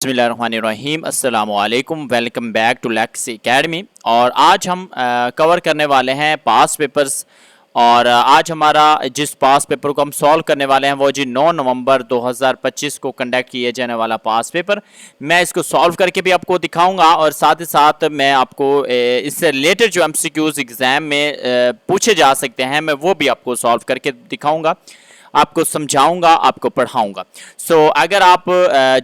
बिस्मिल्लाहिर्रहमानिर्रहीम अस्सलामुअलैकुम welcome back to Lex academy. और आज हम कवर करने वाले हैं पास पेपर्स। और आज हमारा जिस पास पेपर को हम सॉल्व करने वाले हैं वो जी 9 नवंबर 2025 को कंडक्ट किए जाने वाला पास पेपर। मैं इसको सॉल्व करके भी आपको दिखाऊंगा और साथ ही साथ मैं आपको इससे रिलेटेड जो एमसीक्यूज एग्ज़ाम में पूछे जा सकते हैं मैं वो भी आपको सॉल्व करके दिखाऊंगा, आपको समझाऊंगा, आपको पढ़ाऊंगा। अगर आप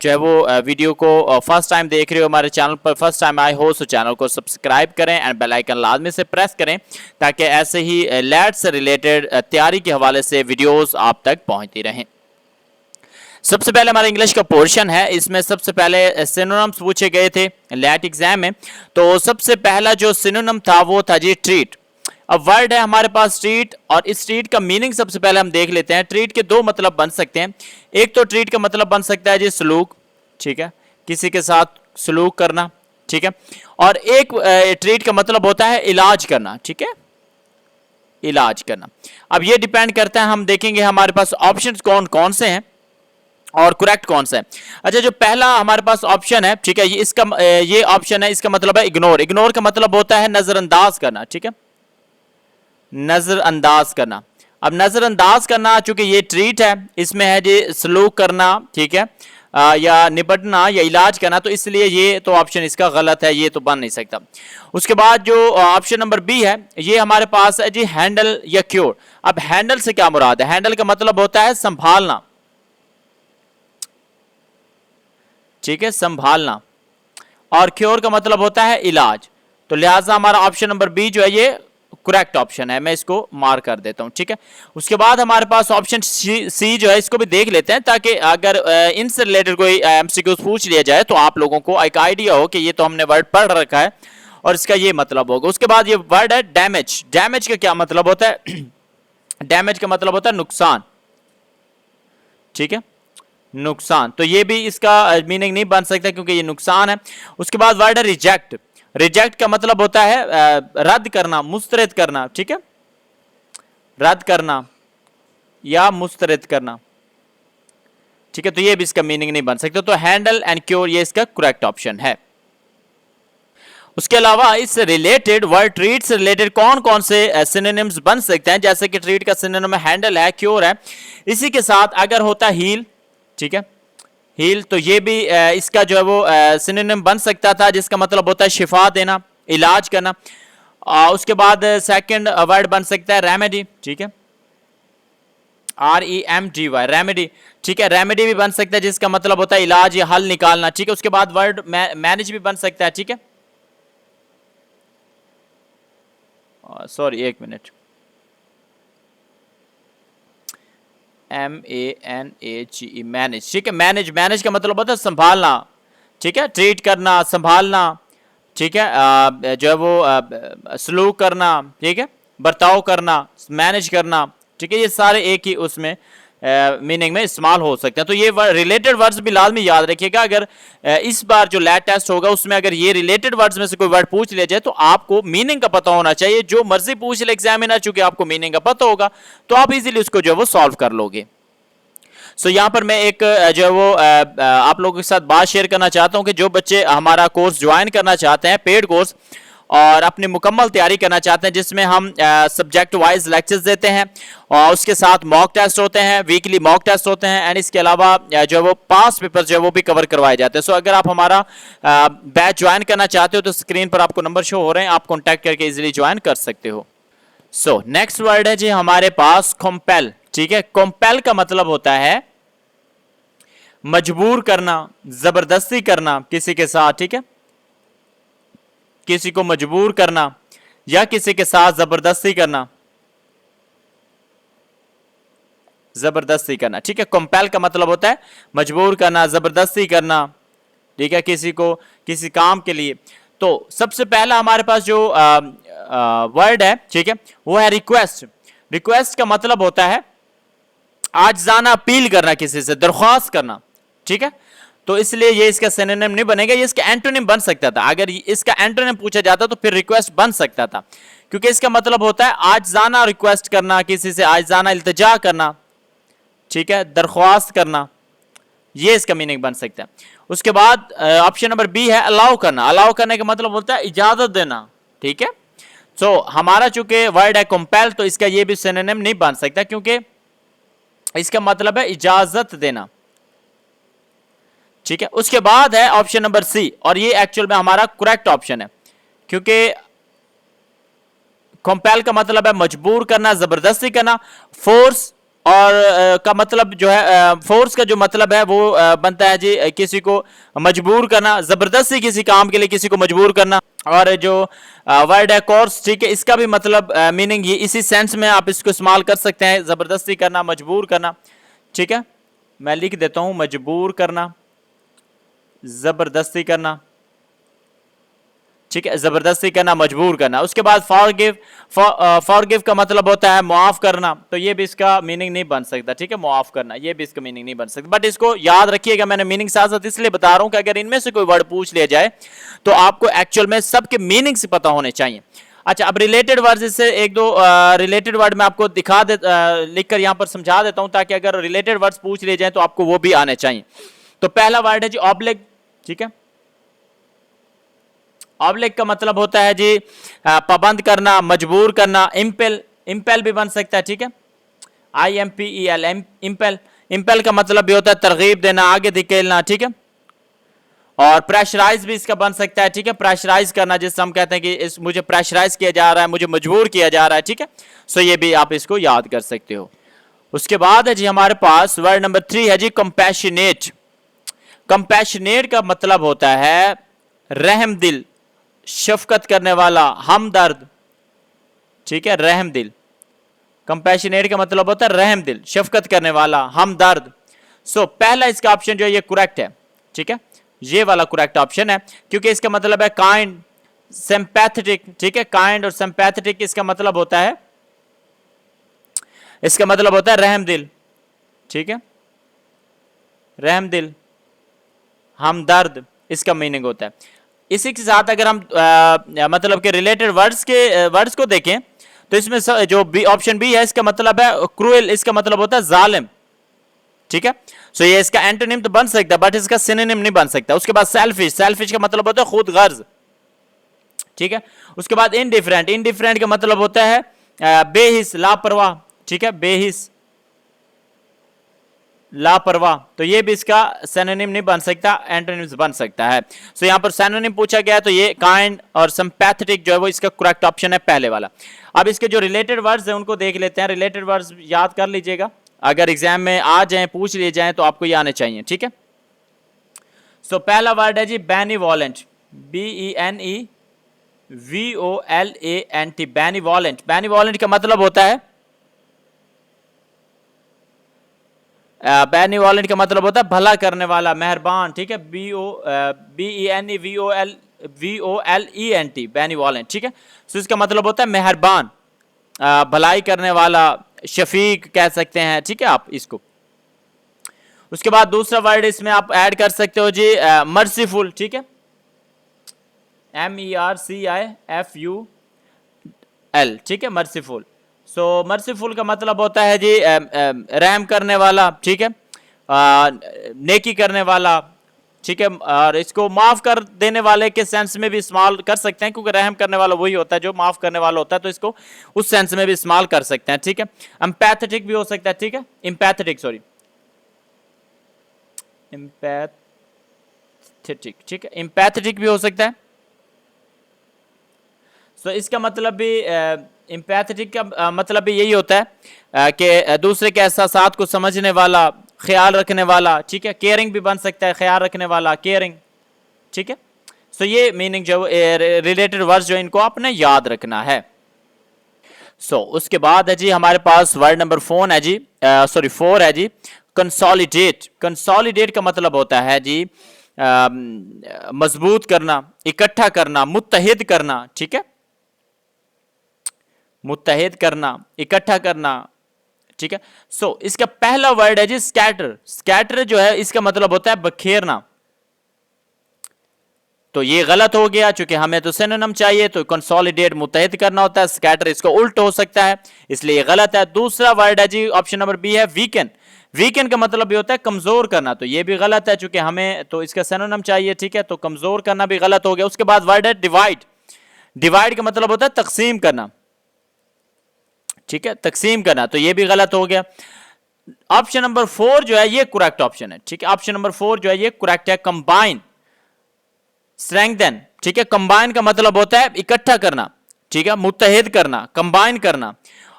जो है वो वीडियो को फर्स्ट टाइम देख रहे हो, हमारे चैनल पर फर्स्ट टाइम आए हो, तो चैनल को सब्सक्राइब करें एंड बेल आइकन लाजमी से प्रेस करें ताकि ऐसे ही लैट से रिलेटेड तैयारी के हवाले से वीडियोस आप तक पहुंचती रहें। सबसे पहले हमारा इंग्लिश का पोर्शन है, इसमें सबसे पहले सिनोनिम्स पूछे गए थे लैट एग्जाम में। तो सबसे पहला जो सिनोनिम था वो था जी ट्रीट। अब वर्ड है हमारे पास ट्रीट, और इस ट्रीट का मीनिंग सबसे पहले हम देख लेते हैं। ट्रीट के दो मतलब बन सकते हैं। एक तो ट्रीट का मतलब बन सकता है जी सलूक, ठीक है, किसी के साथ सलूक करना, ठीक है। और एक ट्रीट का मतलब होता है इलाज करना, ठीक है, इलाज करना। अब ये डिपेंड करता है, हम देखेंगे हमारे पास ऑप्शंस कौन कौन से हैं और करेक्ट कौन सा है। अच्छा, जो पहला हमारे पास ऑप्शन है, ठीक है, ये ऑप्शन है, इसका मतलब है इग्नोर। इग्नोर का मतलब होता है नजरअंदाज करना, ठीक है, नजरअंदाज करना। अब नजरअंदाज करना, चूंकि ये ट्रीट है, इसमें है जी सलूक करना, ठीक है, या निपटना या इलाज करना, तो इसलिए ये तो ऑप्शन इसका गलत है, ये तो बन नहीं सकता। उसके बाद जो ऑप्शन नंबर बी है, ये हमारे पास है जी हैंडल या क्योर। अब हैंडल से क्या मुराद है? हैंडल का मतलब होता है संभालना, ठीक है, संभालना, और क्योर का मतलब होता है इलाज। तो लिहाजा हमारा ऑप्शन नंबर बी जो है ये करेक्ट ऑप्शन है, मैं इसको मार्क कर देता हूं, ठीक है। उसके बाद हमारे पास ऑप्शन सी जो है, इसको भी देख लेते हैं ताकि अगर इनसे रिलेटेड कोई एमसीक्यूज पूछ लिया जाए तो आप लोगों को एक आइडिया हो कि ये तो हमने वर्ड पढ़ रखा है और इसका ये मतलब होगा। उसके बाद ये वर्ड है डैमेज। डैमेज का क्या मतलब होता है? डैमेज का मतलब होता है नुकसान, ठीक है, नुकसान। तो ये भी इसका मीनिंग नहीं बन सकता क्योंकि ये नुकसान है। उसके बाद वर्ड है रिजेक्ट। रिजेक्ट का मतलब होता है रद्द करना, मुस्तरद करना, ठीक है, रद्द करना या मुस्तरद करना, ठीक है। तो ये भी इसका मीनिंग नहीं बन सकता। तो हैंडल एंड क्योर ये इसका करेक्ट ऑप्शन है। उसके अलावा इससे रिलेटेड वर्ड ट्रीट से रिलेटेड कौन कौन से सिनोनिम्स बन सकते हैं? जैसे कि ट्रीट का सिनोनिम हैंडल है, क्योर है। इसी के साथ अगर होता हील, ठीक है, हील, तो ये भी इसका जो है वो सिनोनिम बन सकता था, जिसका मतलब होता है शिफा देना, इलाज करना। उसके बाद सेकंड वर्ड बन सकता है रेमेडी, ठीक है, REMDY, रेमेडी, ठीक है, रेमेडी भी बन सकता है जिसका मतलब होता है इलाज या हल निकालना, ठीक है। उसके बाद वर्ड मैनेज भी बन सकता है, ठीक है, सॉरी एक मिनट, MANAGE, मैनेज, ठीक है, मैनेज। मैनेज का मतलब होता है संभालना, ठीक है, ट्रीट करना, संभालना, ठीक है, जो है वो सलूक करना, ठीक है, बर्ताव करना, मैनेज करना, ठीक है। ये सारे एक ही उसमें मीनिंग में इस्तेमाल हो सकते हैं। तो ये रिलेटेड वर्ड्स भी लाजमी याद रखिएगा। अगर इस बार जो लैट टेस्ट होगा उसमें अगर ये रिलेटेड वर्ड्स में से कोई वर्ड पूछ लिया जाए तो आपको मीनिंग का पता होना चाहिए। जो मर्जी पूछ ले एग्जामिनर, चूंकि आपको मीनिंग का पता होगा तो आप इजीली उसको जो है वो सॉल्व कर लोगे। यहाँ पर मैं एक जो है वो आप लोगों के साथ बात शेयर करना चाहता हूँ कि जो बच्चे हमारा कोर्स ज्वाइन करना चाहते हैं, पेड कोर्स, और अपनी मुकम्मल तैयारी करना चाहते हैं, जिसमें हम सब्जेक्ट वाइज लेक्चर्स देते हैं और उसके साथ मॉक टेस्ट होते हैं, वीकली मॉक टेस्ट होते हैं, एंड इसके अलावा जो है वो पास पेपर जो है वो भी कवर करवाए जाते हैं। अगर आप हमारा बैच ज्वाइन करना चाहते हो तो स्क्रीन पर आपको नंबर शो हो रहे हैं, आप कॉन्टैक्ट करके इजिली ज्वाइन कर सकते हो। नेक्स्ट वर्ड है जी हमारे पास कंपेल, ठीक है। कंपेल का मतलब होता है मजबूर करना, जबरदस्ती करना किसी के साथ, ठीक है, किसी को मजबूर करना या किसी के साथ जबरदस्ती करना, जबरदस्ती करना, ठीक है। कंपेल का मतलब होता है मजबूर करना, जबरदस्ती करना, ठीक है, किसी को किसी काम के लिए। तो सबसे पहला हमारे पास जो वर्ड है, ठीक है, वो है रिक्वेस्ट। रिक्वेस्ट का मतलब होता है आजिज़ाना अपील करना, किसी से दरख्वास्त करना, ठीक है। तो इसलिए ये इसका सिनोनिम नहीं बनेगा, ये इसका एंटोनिम बन सकता था। अगर इसका एंटोनिम पूछा जाता तो फिर रिक्वेस्ट बन सकता था, क्योंकि इसका मतलब होता है आजिज़ाना रिक्वेस्ट करना, किसी से आजिज़ाना इल्तिजा करना, ठीक है, दरख्वास्त करना, ये इसका मीनिंग बन सकता है। उसके बाद ऑप्शन नंबर बी है अलाउ करना। अलाउ करने का मतलब होता है इजाजत देना, ठीक है। सो हमारा चूंकि वर्ड है कंपेल, तो इसका ये भी सिनोनिम नहीं बन सकता, क्योंकि इसका मतलब है इजाजत देना, ठीक है। उसके बाद है ऑप्शन नंबर सी, और ये एक्चुअल में हमारा करेक्ट ऑप्शन है, क्योंकि कंपेल का मतलब है मजबूर करना, जबरदस्ती करना। फोर्स और का मतलब जो है, फोर्स का जो मतलब है वो बनता है जी किसी को मजबूर करना, जबरदस्ती किसी काम के लिए किसी को मजबूर करना। और जो वर्ड है कोर्स, ठीक है, इसका भी मतलब मीनिंग ये इसी सेंस में आप इसको इस्तेमाल कर सकते हैं, जबरदस्ती करना, मजबूर करना, ठीक है। मैं लिख देता हूं, मजबूर करना, जबरदस्ती करना, ठीक है, जबरदस्ती करना, मजबूर करना। उसके बाद फॉरगिव, फॉरगिव का मतलब होता है मुआफ करना, तो ये भी इसका मीनिंग नहीं बन सकता, ठीक है, मुआफ करना, ये भी इसका मीनिंग नहीं बन सकता। बट इसको याद रखिएगा, मैंने मीनिंग साथ साथ इसलिए बता रहा हूं कि अगर इनमें से कोई वर्ड पूछ लिया जाए तो आपको एक्चुअल में सबके मीनिंग से पता होने चाहिए। अच्छा, अब रिलेटेड वर्ड, इससे एक दो रिलेटेड वर्ड मैं आपको दिखा दे, लिखकर यहां पर समझा देता हूं, ताकि अगर रिलेटेड वर्ड्स पूछ लिए जाए तो आपको वो भी आने चाहिए। तो पहला वर्ड है जी ऑब्लिग, ठीक है। ऑब्लिग का मतलब होता है जी पाबंद करना, मजबूर करना। इम्पेल, इम्पेल भी बन सकता है, ठीक है, IMPEL, इम्पेल। इम्पेल का मतलब भी होता है तरगीब देना, आगे धकेलना, ठीक है। और प्रेशराइज भी इसका बन सकता है, ठीक है, प्रेशराइज करना, जिससे हम कहते हैं कि मुझे प्रेशराइज किया जा रहा है, मुझे मजबूर किया जा रहा है, ठीक है। सो ये भी आप इसको याद कर सकते हो। उसके बाद है जी हमारे पास वर्ड नंबर 3 है जी कंपैशनेट। कंपैशनेट का मतलब होता है रहम दिल, शफकत करने वाला, हमदर्द, ठीक है, रहम दिल। कंपैशनेट का मतलब होता है रहम दिल, शफकत करने वाला, हमदर्द। सो पहला इसका ऑप्शन जो है ये करेक्ट है, ठीक है, ये वाला करेक्ट ऑप्शन है, क्योंकि इसका मतलब है काइंड, सिंपैथेटिक, ठीक है। काइंड और सिंपैथेटिक इसका मतलब होता है, इसका मतलब होता है रहम दिल, ठीक है, रहम दिल, हमदर्द, इसका मीनिंग होता है। इसी के साथ अगर हम मतलब के रिलेटेड वर्ड्स को देखें तो इसमें जो बी ऑप्शन बी है, इसका मतलब है क्रूएल, इसका मतलब होता है जालिम, ठीक है। सो ये इसका एंटोनिम तो बन सकता है, बट इसका सिनोनिम नहीं बन सकता। उसके बाद सेल्फिश, सेल्फिश का मतलब होता है खुद गर्ज, ठीक है। उसके बाद इनडिफरेंट, इनडिफरेंट का मतलब होता है बेहिस, लापरवाह, ठीक है, बेहिस, लापरवाह। तो ये भी इसका सिनोनिम नहीं बन सकता, एंटोनिम्स बन सकता है। सो यहां पर सिनोनिम पूछा गया तो ये काइंड और सिंपैथेटिक जो है वो इसका करेक्ट ऑप्शन है, पहले वाला। अब इसके जो रिलेटेड वर्ड्स हैं उनको देख लेते हैं। रिलेटेड वर्ड्स याद कर लीजिएगा, अगर एग्जाम में आ जाए, पूछ लिए जाए तो आपको ये आने चाहिए, ठीक है। सो पहला वर्ड है जी बेनिवोलेंट, BENEVOLANT, बेनिवोलेंट। बेनिवोलेंट का मतलब होता है, बेनिवोलेंट का मतलब होता है भला करने वाला, मेहरबान, ठीक है, BENEVOLENT, बेनिवोलेंट, ठीक है। सो इसका मतलब होता है मेहरबान, भलाई करने वाला, शफीक कह सकते हैं, ठीक है आप इसको। उसके बाद दूसरा वर्ड इसमें आप ऐड कर सकते हो जी मर्सीफुल, ठीक है, MERCIFUL, ठीक है, मर्सीफुल। सो मर्सीफुल का मतलब होता है जी रहम करने वाला, ठीक है, नेकी करने वाला, ठीक है। और इसको माफ कर देने वाले के सेंस में भी इस्तेमाल कर सकते हैं, क्योंकि रहम करने वाला वही होता है जो माफ करने वाला होता है, तो इसको उस सेंस में भी इस्तेमाल कर सकते हैं, ठीक है। एम्पैथेटिक भी हो सकता है, ठीक है, एम्पैथेटिक, सॉरी, एम्पैथेटिक, ठीक है, एम्पैथेटिक भी हो सकता है। सो इसका मतलब भी एम्पैथेटिक का मतलब भी यही होता है कि दूसरे के एहसासात को समझने वाला, ख्याल रखने वाला, ठीक है। केयरिंग भी बन सकता है, ख्याल रखने वाला, केयरिंग, ठीक है। सो ये मीनिंग जो रिलेटेड वर्ड्स जो इनको आपने याद रखना है। सो उसके बाद है जी हमारे पास वर्ड नंबर 4 है जी, सॉरी 4 है जी कंसोलिडेट। कंसोलिडेट का मतलब होता है जी मजबूत करना, इकट्ठा करना, मुत्तहिद करना, ठीक है, मुत्तहिद करना, इकट्ठा करना, ठीक है। सो इसका पहला वर्ड है जी स्कैटर। स्कैटर जो है इसका मतलब होता है बखेरना, तो ये गलत हो गया, चूंकि हमें तो सिनोनिम चाहिए, तो कंसोलिडेट मुत्तहिद करना होता है, स्कैटर इसको उल्ट हो सकता है, इसलिए गलत है। दूसरा वर्ड है जी ऑप्शन नंबर बी है वीकेन। वीकेंड का मतलब भी होता है कमजोर करना, तो ये भी गलत है चूंकि हमें तो इसका सिनोनिम चाहिए, ठीक है, तो कमजोर करना भी गलत हो गया। उसके बाद वर्ड है डिवाइड। डिवाइड का मतलब होता है तकसीम करना, ठीक है, तकसीम करना, तो ये भी गलत हो गया। ऑप्शन नंबर 4 जो है ये करेक्ट ऑप्शन है, ठीक है, ऑप्शन नंबर 4 जो है ये करेक्ट है। कंबाइन, स्ट्रेंथन, ठीक है, कंबाइन का मतलब होता है इकट्ठा करना, ठीक है, मुत्तहिद करना, कंबाइन करना,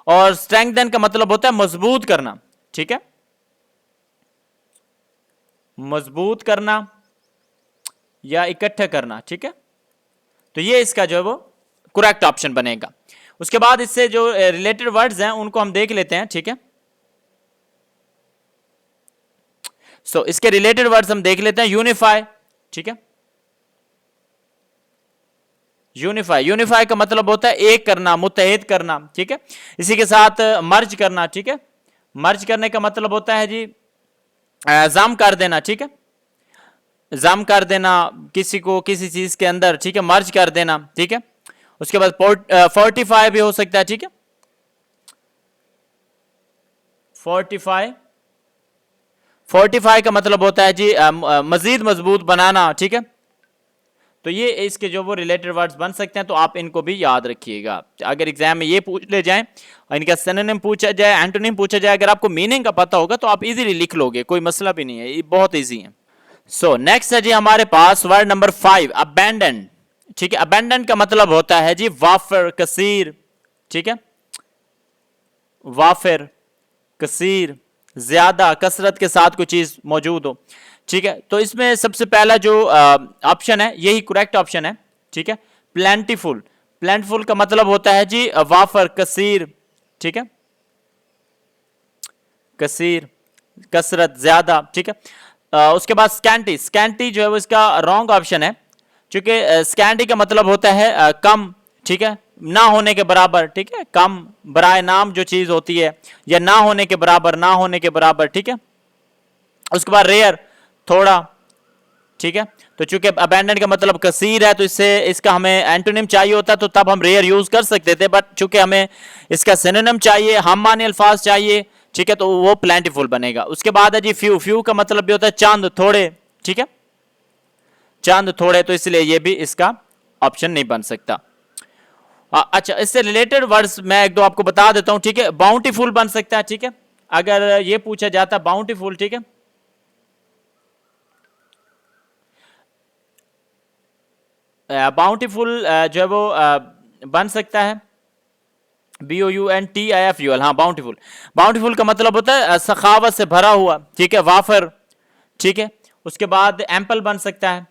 और स्ट्रेंथन का मतलब होता है मजबूत करना, ठीक है, मजबूत करना या इकट्ठा करना, ठीक है, तो ये इसका जो है वो करेक्ट ऑप्शन बनेगा। उसके बाद इससे जो रिलेटेड वर्ड्स हैं उनको हम देख लेते हैं, ठीक है। सो इसके रिलेटेड वर्ड्स हम देख लेते हैं। यूनिफाई, ठीक है, यूनिफाई, यूनिफाई का मतलब होता है एक करना, मुत्तहिद करना, ठीक है। इसी के साथ मर्ज करना, ठीक है, मर्ज करने का मतलब होता है जी जम कर देना, ठीक है, जम कर देना किसी को किसी चीज के अंदर, ठीक है, मर्ज कर देना, ठीक है। उसके बाद फोर्टिफाई भी हो सकता है, ठीक है, फोर्टिफाई, फोर्टिफाई का मतलब होता है जी मजीद मजबूत बनाना, ठीक है। तो ये इसके जो वो रिलेटेड वर्ड्स बन सकते हैं, तो आप इनको भी याद रखिएगा। अगर एग्जाम में ये पूछ ले जाए, इनका सिनोनिम पूछा जाए, एंटोनिम पूछा जाए, अगर आपको मीनिंग का पता होगा तो आप इजीली लिख लोगे, कोई मसला भी नहीं है, ये बहुत इजी है। सो नेक्स्ट है जी हमारे पास वर्ड नंबर 5, अबैंडन, ठीक है। अबैंडन का मतलब होता है जी वाफिर, कसीर, ठीक है, वाफिर, कसीर, ज्यादा, कसरत के साथ कोई चीज मौजूद हो, ठीक है। तो इसमें सबसे पहला जो ऑप्शन है यही करेक्ट ऑप्शन है, ठीक है। प्लेंटीफुल, प्लेंटीफुल का मतलब होता है जी वाफर, कसीर, ठीक है, कसीर, कसरत, ज्यादा, ठीक है। उसके बाद स्कैंटी, स्कैंटी जो है वो इसका रॉन्ग ऑप्शन है, क्योंकि स्कैंटी का मतलब होता है कम, ठीक है, ना होने के बराबर, ठीक है, कम, बराए नाम जो चीज होती है, या ना होने के बराबर, ना होने के बराबर, ठीक है। उसके बाद रेयर, थोड़ा, ठीक है। तो चूंकि अबैंडन का मतलब कसीर है, तो इससे इसका हमें एंटोनिम चाहिए होता तो तब हम रेयर यूज कर सकते थे, बट चूंकि हमें इसका सिनोनिम चाहिए, हम माने अल्फाज चाहिए, ठीक है, तो वो प्लेंटीफुल बनेगा। उसके बाद है जी फ्यू, फ्यू का मतलब भी होता है चांद, थोड़े, ठीक है, चांद थोड़े, तो इसलिए ये भी इसका ऑप्शन नहीं बन सकता। अच्छा, इससे रिलेटेड वर्ड्स मैं एक दो आपको बता देता हूं, ठीक है। बाउंटीफुल बन सकता है, ठीक है, अगर ये पूछा जाता बाउंटीफुल, ठीक है। बाउंटीफुल जो है वो बन सकता है BOUNTIFUL, हाँ, बाउंटीफुल, बाउंटीफुल का मतलब होता है सखावत से भरा हुआ, ठीक है, वाफर, ठीक है। उसके बाद एम्पल बन सकता है,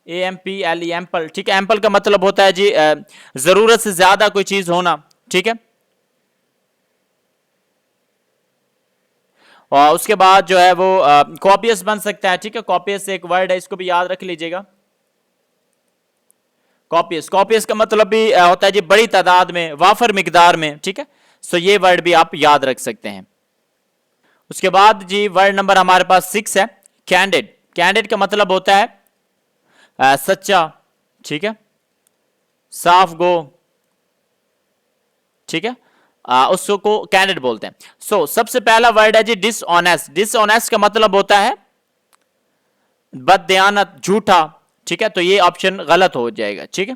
AMPLE, एम्पल, ठीक है, एम्पल का मतलब होता है जी जरूरत से ज्यादा कोई चीज होना, ठीक है। और उसके बाद जो है वो कॉपियस बन सकता है, ठीक है, कॉपियस एक वर्ड है, इसको भी याद रख लीजिएगा। कॉपियस, कॉपियस का मतलब भी होता है जी बड़ी तादाद में, वाफर मिकदार में, ठीक है। सो ये वर्ड भी आप याद रख सकते हैं। उसके बाद जी वर्ड नंबर हमारे पास 6 है, कैंडिड। कैंडिड का मतलब होता है सच्चा, ठीक है, साफ गो, ठीक है, उसको कैंडिड बोलते हैं। सो सबसे पहला वर्ड है जी डिसऑनेस्ट। डिसऑनेस्ट का मतलब होता है बददयानत, झूठा, ठीक है, तो ये ऑप्शन गलत हो जाएगा, ठीक है,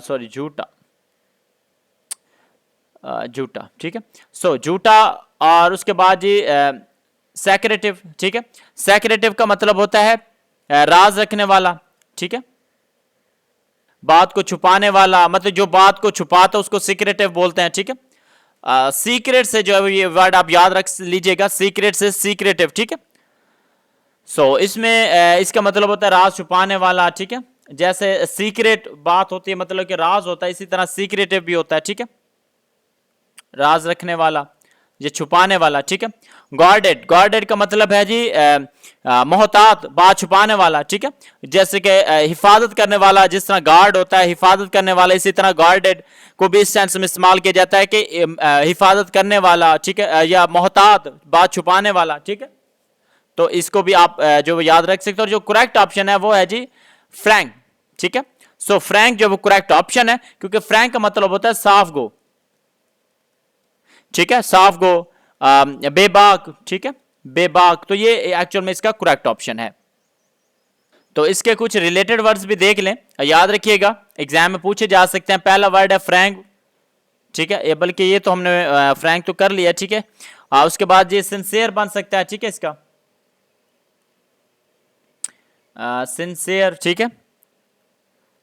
सॉरी, झूठा, झूठा, ठीक है। सो झूठा, और उसके बाद जी सेक्रेटिव, ठीक है, सेक्रेटिव का मतलब होता है राज रखने वाला, ठीक है, बात को छुपाने वाला, मतलब जो बात को छुपाता है उसको सीक्रेटिव बोलते हैं, ठीक है। सीक्रेट से जो है ये वर्ड आप याद रख लीजिएगा, सीक्रेट से सीक्रेटिव, ठीक है। सो इसमें इसका मतलब होता है राज छुपाने वाला, ठीक है, जैसे सीक्रेट बात होती है मतलब कि राज होता है, इसी तरह सीक्रेटिव भी होता है, ठीक है, राज रखने वाला, ये छुपाने वाला, ठीक है। गार्डेड, गार्डेड का मतलब है जी मोहतात, बात छुपाने वाला, ठीक है, जैसे कि हिफाजत करने वाला, जिस तरह गार्ड होता है हिफाजत करने वाला, इसी तरह गार्डेड को भी इस सेंस में इस्तेमाल किया जाता है कि हिफाजत करने वाला, ठीक है, या मोहतात, बात छुपाने वाला, ठीक है। तो इसको भी आप जो याद रख सकते हो। और जो करेक्ट ऑप्शन है वो है जी फ्रैंक, ठीक है। सो फ्रैंक जो वो करेक्ट ऑप्शन है, क्योंकि फ्रैंक का मतलब होता है साफ गो, ठीक है, साफ गो, बेबाक, ठीक है, बेबाक, तो ये एक्चुअल में इसका करेक्ट ऑप्शन है। तो इसके कुछ रिलेटेड वर्ड्स भी देख लें, याद रखिएगा एग्जाम में पूछे जा सकते हैं। पहला वर्ड है फ्रैंक, ठीक है, बल्कि ये तो हमने फ्रैंक तो कर लिया, ठीक है। उसके बाद ये सिंसियर बन सकता है, ठीक है, इसका सिंसियर, ठीक है,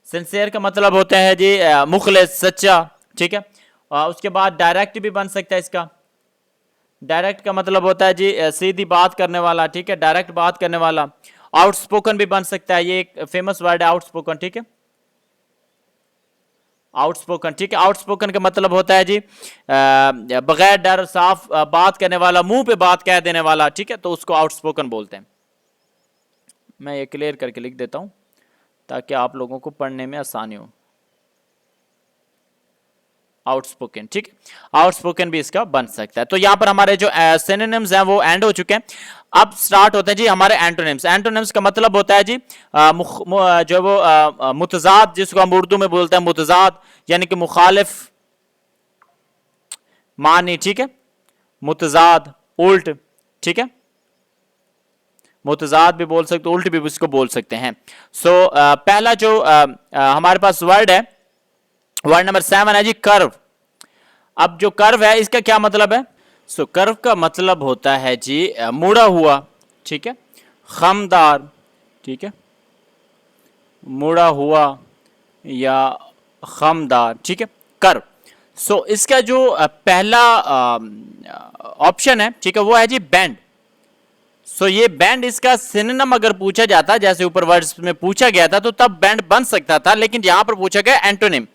सिंसियर का मतलब होता है जी मुखलिस, सच्चा, ठीक है। उसके बाद डायरेक्ट भी बन सकता है इसका, डायरेक्ट का मतलब होता है जी सीधी बात करने वाला, ठीक है, डायरेक्ट बात करने वाला। आउटस्पोकन भी बन सकता है, ये एक फेमस वर्ड है आउटस्पोकन, ठीक है, आउटस्पोकन, ठीक है। आउटस्पोकन का मतलब होता है जी बगैर डर साफ बात करने वाला, मुंह पे बात कह देने वाला, ठीक है, तो उसको आउटस्पोकन बोलते हैं। मैं ये क्लियर करके लिख देता हूं ताकि आप लोगों को पढ़ने में आसानी हो। आउटस्पोकन, ठीक है, आउटस्पोकन भी इसका बन सकता है। तो यहां पर हमारे जो सिनोनिम्स हैं वो एंड हो चुके हैं। अब स्टार्ट होते हैं जी हमारे एंटोनिम्स। एंटोनिम्स का मतलब होता है जी जो वो मुतजाद, जिसको हम उर्दू में बोलते हैं मुतजाद, यानी कि मुखालिफ, मानी, ठीक है, मुतजाद, उल्ट, ठीक है, मुतजाद भी बोल सकते, उल्ट भी इसको बोल सकते हैं। सो पहला जो हमारे पास वर्ड है, वर्ड नंबर 7 है जी कर्व। अब जो कर्व है इसका क्या मतलब है? सो कर्व का मतलब होता है जी मुड़ा हुआ, ठीक है, खमदार, ठीक है, मुड़ा हुआ या खमदार, ठीक है, कर्व। सो इसका जो पहला ऑप्शन है, ठीक है, वो है जी बैंड। सो ये बैंड, इसका सिनोनिम अगर पूछा जाता, जैसे ऊपर वर्ड्स में पूछा गया था, तो तब बैंड बन सकता था, लेकिन यहां पर पूछा गया एंटोनिम।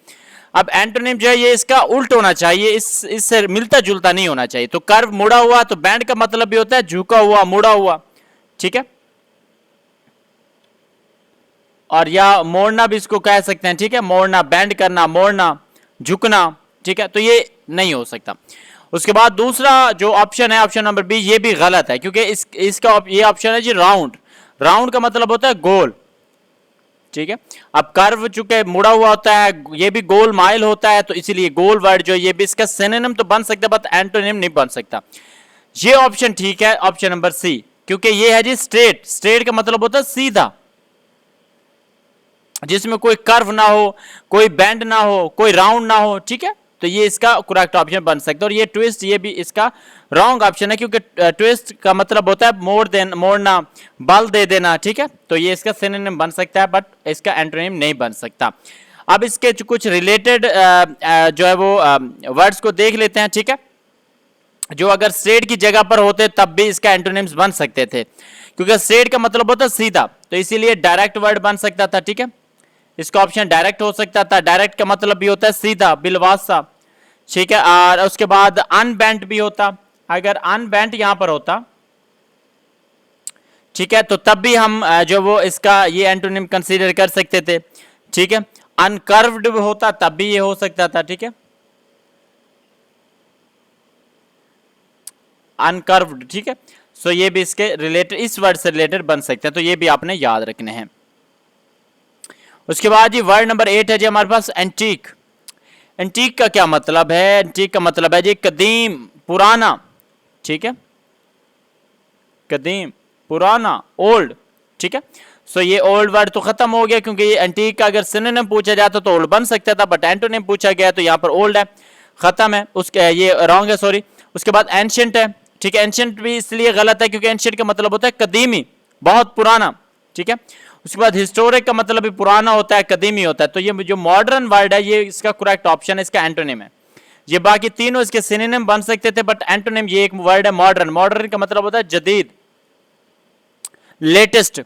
अब एंटोनिम जो है ये इसका उल्ट होना चाहिए, इससे मिलता जुलता नहीं होना चाहिए। तो कर्व मुड़ा हुआ, तो बैंड का मतलब भी होता है झुका हुआ, मुड़ा हुआ, ठीक है, और या मोड़ना भी इसको कह सकते हैं, ठीक है, मोड़ना, बैंड करना, मोड़ना, झुकना, ठीक है, तो ये नहीं हो सकता। उसके बाद दूसरा जो ऑप्शन है, ऑप्शन नंबर बी, ये भी गलत है, क्योंकि इसका ये ऑप्शन है जी राउंड। राउंड का मतलब होता है गोल, ठीक है। अब कर्व चूंकि मुड़ा हुआ होता है, ये भी गोल माइल होता है, तो इसीलिए गोल वर्ड जो ये भी इसका सिनोनिम तो बन सकता है, बट एंटोनिम नहीं बन सकता। ये ऑप्शन ठीक है, ऑप्शन नंबर सी, क्योंकि ये है जी स्ट्रेट। स्ट्रेट का मतलब होता है सीधा, जिसमें कोई कर्व ना हो, कोई बैंड ना हो, कोई राउंड ना हो, ठीक है, तो ये इसका करेक्ट ऑप्शन बन सकता है। और ये ट्विस्ट, ये भी इसका रॉन्ग ऑप्शन है, क्योंकि ट्विस्ट का मतलब होता है मोड़ना, बल दे देना, ठीक है, तो ये इसका सिनोनिम बन सकता है, बट इसका एंटोनिम नहीं बन सकता। अब इसके कुछ रिलेटेड जो है वो वर्ड्स को देख लेते हैं, ठीक है, जो अगर स्ट्रेट की जगह पर होते तब भी इसका एंटोनिम्स बन सकते थे, क्योंकि स्ट्रेट का मतलब होता है सीधा, तो इसीलिए डायरेक्ट वर्ड बन सकता था, ठीक है, इसका ऑप्शन डायरेक्ट हो सकता था। डायरेक्ट का मतलब भी होता है सीधा, बिलवासा, ठीक है। और उसके बाद अनबेंट भी होता, अगर अनबेंट यहां पर होता, ठीक है, तो तब भी हम जो वो इसका ये एंटोनिम कंसीडर कर सकते थे, ठीक है। अनकर्व्ड होता तब भी ये हो सकता था, ठीक है, अनकर्व्ड, ठीक है। सो ये भी इसके रिलेटेड, इस वर्ड से रिलेटेड बन सकते हैं, तो ये भी आपने याद रखने हैं। उसके बाद जी वर्ड नंबर 8 है जी हमारे पास एंटीक। एंटीक का क्या मतलब है? एंटीक का मतलब है जी कदीम, पुराना, ठीक है, कदीम, पुराना, ओल्ड, ठीक है। सो ये ओल्ड वर्ड तो खत्म हो गया, क्योंकि ये एंटीक का अगर सिनोनिम पूछा जाता तो ओल्ड बन सकता था, बट एंटोनिम पूछा गया तो यहाँ पर ओल्ड है, खत्म है, उसके ये रॉन्ग है, सॉरी। उसके बाद एंशिएंट है, ठीक है, एंशिएंट भी इसलिए गलत है क्योंकि एंशिएंट का मतलब होता है कदीमी, बहुत पुराना, ठीक है। उसके बाद हिस्टोरिक का मतलब भी पुराना होता है, कदीमी होता है, तो ये जो मॉडर्न वर्ड है ये इसका करेक्ट ऑप्शन है, इसका एंटोनिम है। ये बाकी तीनों इसके सिनोनिम बन सकते थे, बट एंटोनिम ये एक वर्ड है मॉडर्न। मॉडर्न का मतलब होता है जदीद, लेटेस्ट,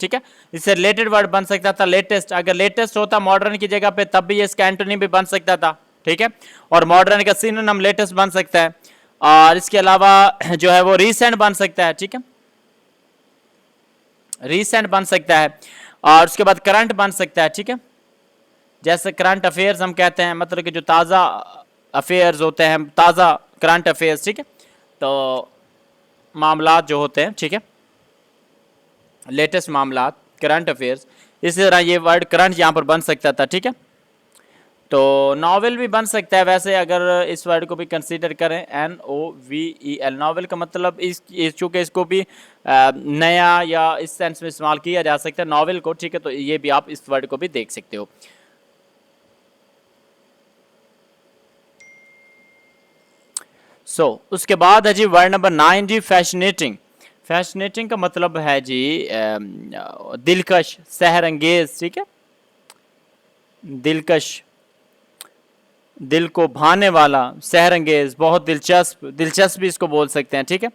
ठीक है, इससे रिलेटेड वर्ड बन सकता था लेटेस्ट। अगर लेटेस्ट होता मॉडर्न की जगह पे तब भी इसका एंटोनिम भी बन सकता था, ठीक है, और मॉडर्न का सिनोनिम लेटेस्ट बन सकता है। और इसके अलावा जो है वो रीसेंट बन सकता है, ठीक है, रीसेंट बन सकता है। और उसके बाद करंट बन सकता है, ठीक है, जैसे करंट अफेयर्स हम कहते हैं, मतलब कि जो ताज़ा अफेयर्स होते हैं, ताज़ा करंट अफेयर्स, ठीक है, तो मामलात जो होते हैं, ठीक है, लेटेस्ट मामलात, करंट अफेयर्स, इसी तरह ये वर्ड करंट यहाँ पर बन सकता था, ठीक है। तो नॉवेल भी बन सकता है वैसे, अगर इस वर्ड को भी कंसीडर करें, NOVEL। नॉवेल का मतलब चूँकि इसको भी नया या इस सेंस में इस्तेमाल किया जा सकता है नॉवेल को, ठीक है, तो ये भी आप इस वर्ड को भी देख सकते हो। उसके बाद है जी वर्ड नंबर 9 जी, फैसिनेटिंग। फैसिनेटिंग का मतलब है जी दिलकश, सहरंगेज, ठीक है, दिलकश, दिल को भाने वाला, सहरंगेज, बहुत दिलचस्प, दिलचस्प भी इसको बोल सकते हैं, ठीक है,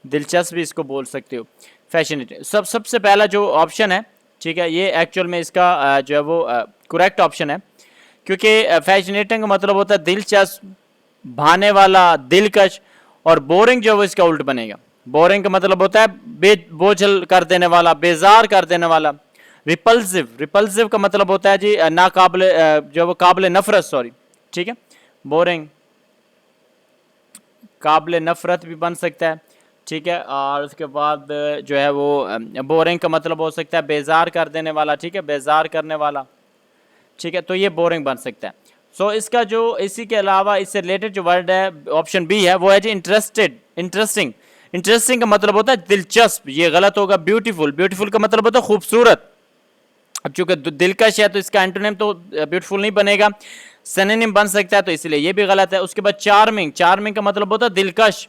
दिलचस्प भी इसको बोल सकते हो। फैसिनेटिंग सबसे पहला जो ऑप्शन है, ठीक है, ये एक्चुअल में इसका जो है वो करेक्ट ऑप्शन है, क्योंकि फैसिनेटिंग का मतलब होता है दिलचस्प, भाने वाला, दिलकश, और बोरिंग जो है वो इसका उल्ट बनेगा। बोरिंग का मतलब होता है बोझल कर देने वाला, बेजार कर देने वाला। रिपल्सिव, रिपल्सिव का मतलब होता है जी नाकाबिले, जो वो काबिले नफरत, सॉरी, ठीक है, बोरिंग काबिले नफरत भी बन सकता है, ठीक है। और उसके बाद जो है वो बोरिंग का मतलब हो सकता है बेजार कर देने वाला, ठीक है, बेजार करने वाला, ठीक है, तो ये बोरिंग बन सकता है। इसका जो इसी के अलावा इससे रिलेटेड जो वर्ड है ऑप्शन बी है वो है जी इंटरेस्टेड, इंटरेस्टिंग। इंटरेस्टिंग का मतलब होता है दिलचस्प, ये गलत होगा। ब्यूटीफुल, ब्यूटीफुल का मतलब होता है खूबसूरत। अब चूंकि दिलकश है तो इसका एंटोनिम तो ब्यूटीफुल नहीं बनेगा, सिनोनिम बन सकता है, तो इसलिए ये भी गलत है। उसके बाद चार्मिंग, चार्मिंग का मतलब होता है दिलकश।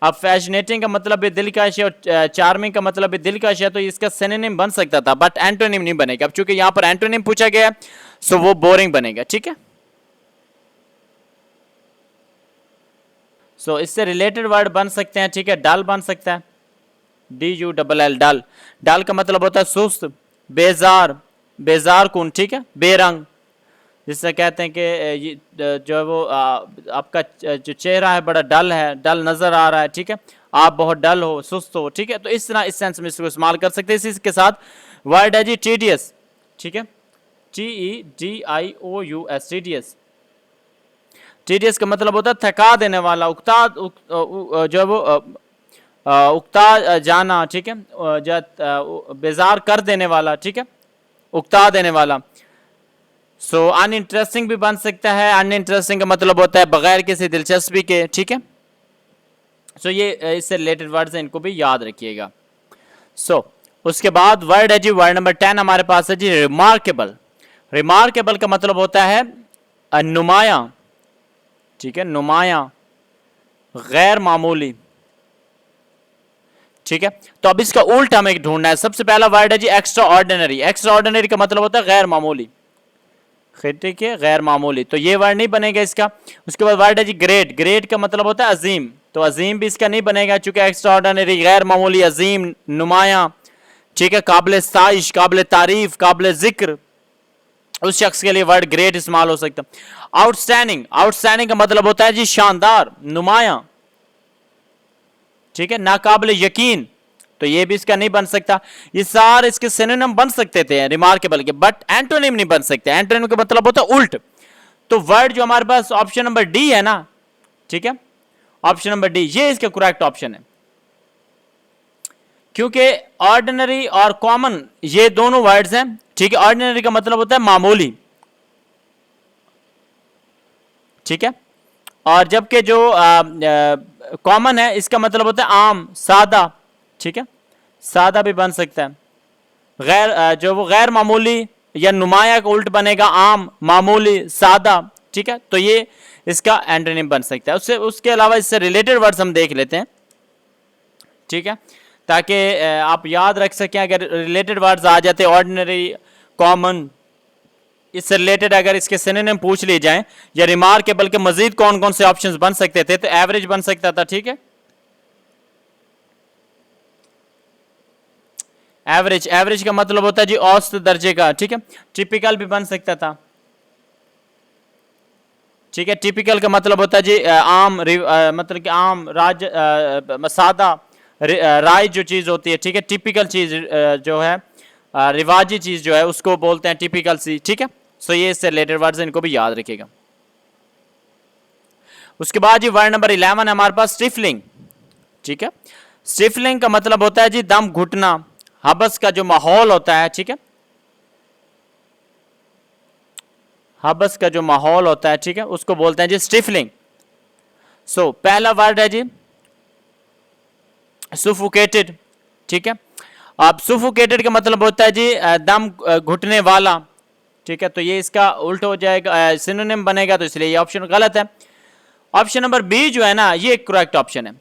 अब फैसिनेटिंग का मतलब भी दिलकश है और चार्मिंग का मतलब भी दिलकश है, तो इसका सिनोनिम बन सकता था बट एंटोनिम नहीं बनेगा। अब चूंकि यहां पर एंटोनिम पूछा गया है सो वो बोरिंग बनेगा, ठीक है। इससे रिलेटेड वर्ड बन सकते हैं, ठीक है, डल बन सकता है, DULL, डल। डल का मतलब होता है सुस्त, बेजार, बेजार कुन, ठीक है, बेरंग, जिससे कहते हैं कि ये जो है वो आपका जो चेहरा है बड़ा डल है, डल नजर आ रहा है, ठीक है, आप बहुत डल हो, सुस्त हो, ठीक है, तो इस तरह इस सेंस में इसको इस्तेमाल कर सकते हैं। इसके साथ वर्ड है जी टीडियस, ठीक है, TEDIOUS, टीडियस। टीडियस का मतलब होता है थका देने वाला, जो है वो उकता जाना, ठीक है, बेजार कर देने वाला, ठीक है, उकता देने वाला। अनइंटरेस्टिंग भी बन सकता है। अनइंटरेस्टिंग का मतलब होता है बगैर किसी दिलचस्पी के, ठीक है। ये इससे रिलेटेड वर्ड्स हैं, इनको भी याद रखिएगा। उसके बाद वर्ड है जी वर्ड नंबर 10 हमारे पास है जी रिमार्केबल। रिमार्केबल का मतलब होता है नुमाया, ठीक है, नुमाया, गैर मामूली, ठीक है। तो अब इसका उल्टा हमें ढूंढना है। सबसे पहला वर्ड है जी एक्स्ट्रा ऑर्डिनरी। एक्स्ट्रा ऑर्डिनरी का मतलब होता है गैर मामूली, ठीक है, गैर मामूली, तो ये वर्ड नहीं बनेगा इसका। उसके बाद वर्ड है जी ग्रेट। ग्रेट का मतलब होता है अजीम, तो अजीम भी इसका नहीं बनेगा चूंकि एक्स्ट्रा ऑर्डिनरी, गैर मामूली, अजीम, नुमाया, ठीक है, काबिल साइश, काबिल तारीफ, काबिल जिक्र, उस शख्स के लिए वर्ड ग्रेट इस्तेमाल हो सकता है। आउटस्टैंडिंग, आउटस्टैंडिंग का मतलब होता है जी शानदार, नुमाया, ठीक है, नाकाबिल यकीन, तो ये भी इसका नहीं बन सकता। ये सारे इसके सिनोनिम बन सकते थे रिमार्केबल के, बट एंटोनिम नहीं बन सकते। एंटोनिम का मतलब होता है उल्ट। तो वर्ड जो हमारे पास ऑप्शन नंबर डी है ना, ठीक है, ऑप्शन नंबर डी ये इसका करेक्ट ऑप्शन है, क्योंकि ऑर्डिनरी और कॉमन ये दोनों वर्ड्स हैं, ठीक है। ऑर्डिनरी का मतलब होता है मामूली, ठीक है, और जबकि जो कॉमन है इसका मतलब होता है आम, सादा, ठीक है, सादा भी बन सकता है। जो वो गैर मामूली या नुमाया का उल्ट बनेगा आम, मामूली, सादा, ठीक है, तो ये इसका एंटोनिम बन सकता है। उसके अलावा इससे रिलेटेड वर्ड्स हम देख लेते हैं, ठीक है, ताकि आप याद रख सकें। अगर रिलेटेड वर्ड्स आ जाते ऑर्डिनरी, कॉमन, इससे रिलेटेड अगर इसके सिनोनिम पूछ लिए जाएं या रिमार्केबल के मजीद कौन कौन से ऑप्शंस बन सकते थे, तो एवरेज बन सकता था, ठीक है, एवरेज। एवरेज का मतलब होता है जी औसत दर्जे का, ठीक है। टिपिकल भी बन सकता था, ठीक है, टिपिकल का मतलब होता है जी आम, मतलब कि आम, सादा, राय जो चीज होती है, ठीक है, टिपिकल चीज जो है रिवाजी चीज जो है उसको बोलते हैं टिपिकल सी, ठीक है। ये इससे रिलेटेड वर्ड्स इनको भी याद रखिएगा। उसके बाद जी वर्ड नंबर 11 है हमारे पास स्टिफलिंग, ठीक है। स्टिफलिंग का मतलब होता है जी दम घुटना, हबस का जो माहौल होता है, ठीक है, हबस का जो माहौल होता है, ठीक है, उसको बोलते हैं जी स्टिफलिंग। सो पहला वर्ड है जी सुफोकेटेड, ठीक है। अब सुफोकेटेड का मतलब होता है जी दम घुटने वाला, ठीक है, तो ये इसका उल्टा हो जाएगा, सिनोनिम बनेगा, तो इसलिए ये ऑप्शन गलत है। ऑप्शन नंबर बी जो है ना, ये करेक्ट ऑप्शन है,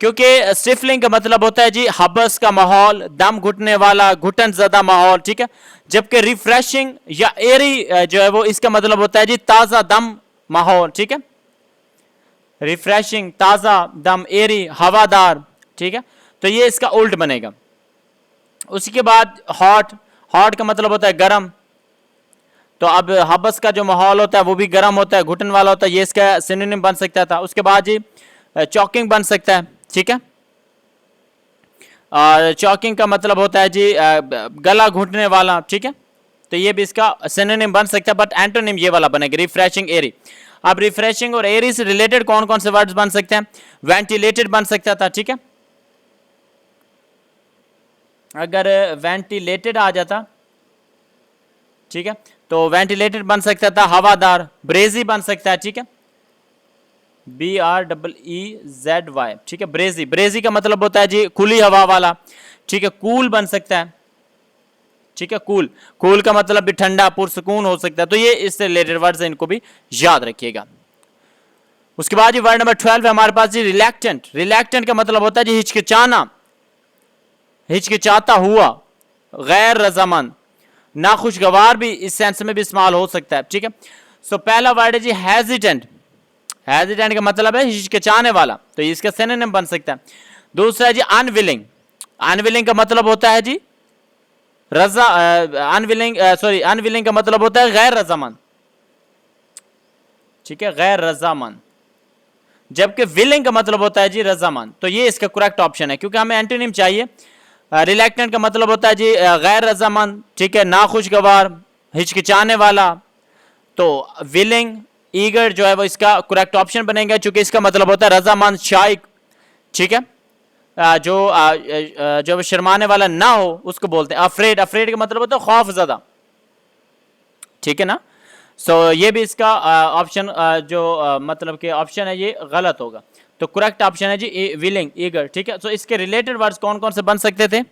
क्योंकि स्टिफलिंग का मतलब होता है जी हबस का माहौल, दम घुटने वाला, घुटन ज़्यादा माहौल, ठीक है। जबकि रिफ्रेशिंग या एरी जो है वो इसका मतलब होता है जी ताज़ा दम माहौल, ठीक है। रिफ्रेशिंग, ताज़ा दम, एरी, हवादार, ठीक है, तो ये इसका उल्ट बनेगा। उसी के बाद हॉट, हॉट का मतलब होता है गर्म, तो अब हबस का जो माहौल होता है वो भी गर्म होता है, घुटन वाला होता है, ये इसका सिनोनिम बन सकता था। उसके बाद जी चॉकिंग बन सकता है, ठीक है, और चॉकिंग का मतलब होता है जी गला घुटने वाला, ठीक है, तो ये भी इसका सिनोनिम बन सकता है, बट एंटोनिम ये वाला बनेगा रिफ्रेशिंग, एरी। अब रिफ्रेशिंग और एरी से रिलेटेड कौन कौन से वर्ड्स बन सकते हैं? वेंटिलेटेड बन सकता था, ठीक है, अगर वेंटिलेटेड आ जाता, ठीक है, तो वेंटिलेटेड बन सकता था, हवादार। ब्रेजी बन सकता है, ठीक है, BREEZY, ठीक है, ब्रेजी, ब्रेजी का मतलब होता है जी खुली हवा वाला, ठीक है। कूल बन सकता है, ठीक है, कूल, कूल का मतलब भी ठंडा, पुरसकून हो सकता है, तो ये इससे रिलेटेड वर्ड्स हैं, इनको भी याद रखिएगा। उसके बाद जी वर्ड नंबर 12 है हमारे पास जी रिलैक्टेंट। रिलैक्टेंट का मतलब होता है जी हिचकिचाना, हिचकिचाता हुआ, गैर रजामंद, नाखुशगवार भी इस सेंस में भी इस्तेमाल हो सकता है, ठीक है। सो पहला वर्ड है जी हेजिटेंट। हेजिटेंट का मतलब है हिचकिचाने वाला, तो इसका सिनोनिम बन सकता है। दूसरा है जी अनविलिंग। अनविलिंग का मतलब होता है जी रजा, अनविलिंग, सॉरी, अनविलिंग का मतलब होता है गैर रजामंद, ठीक है, गैर रजामंद। जबकि विलिंग का मतलब होता है जी रजामंद, तो ये इसका करेक्ट ऑप्शन है, क्योंकि हमें एंटोनिम चाहिए। रिलैक्टेंट का मतलब होता है जी गैर रजामंद, ठीक है, नाखुशगवार, हिचकिचाने वाला, तो विलिंग, ईगर जो है वो इसका करेक्ट ऑप्शन बनेगा, क्योंकि इसका मतलब होता है रजामंद, शाइक, ठीक है, जो शर्माने वाला ना हो उसको बोलते हैं अफ्रेड। अफ्रेड का मतलब होता है खौफ ज़्यादा, ठीक है ना। सो ये भी इसका ऑप्शन जो मतलब कि ऑप्शन है ये गलत होगा, तो करेक्ट ऑप्शन है जी विलिंग, ईगर, ठीक है। सो इसके रिलेटेड वर्ड्स कौन कौन से बन सकते थे?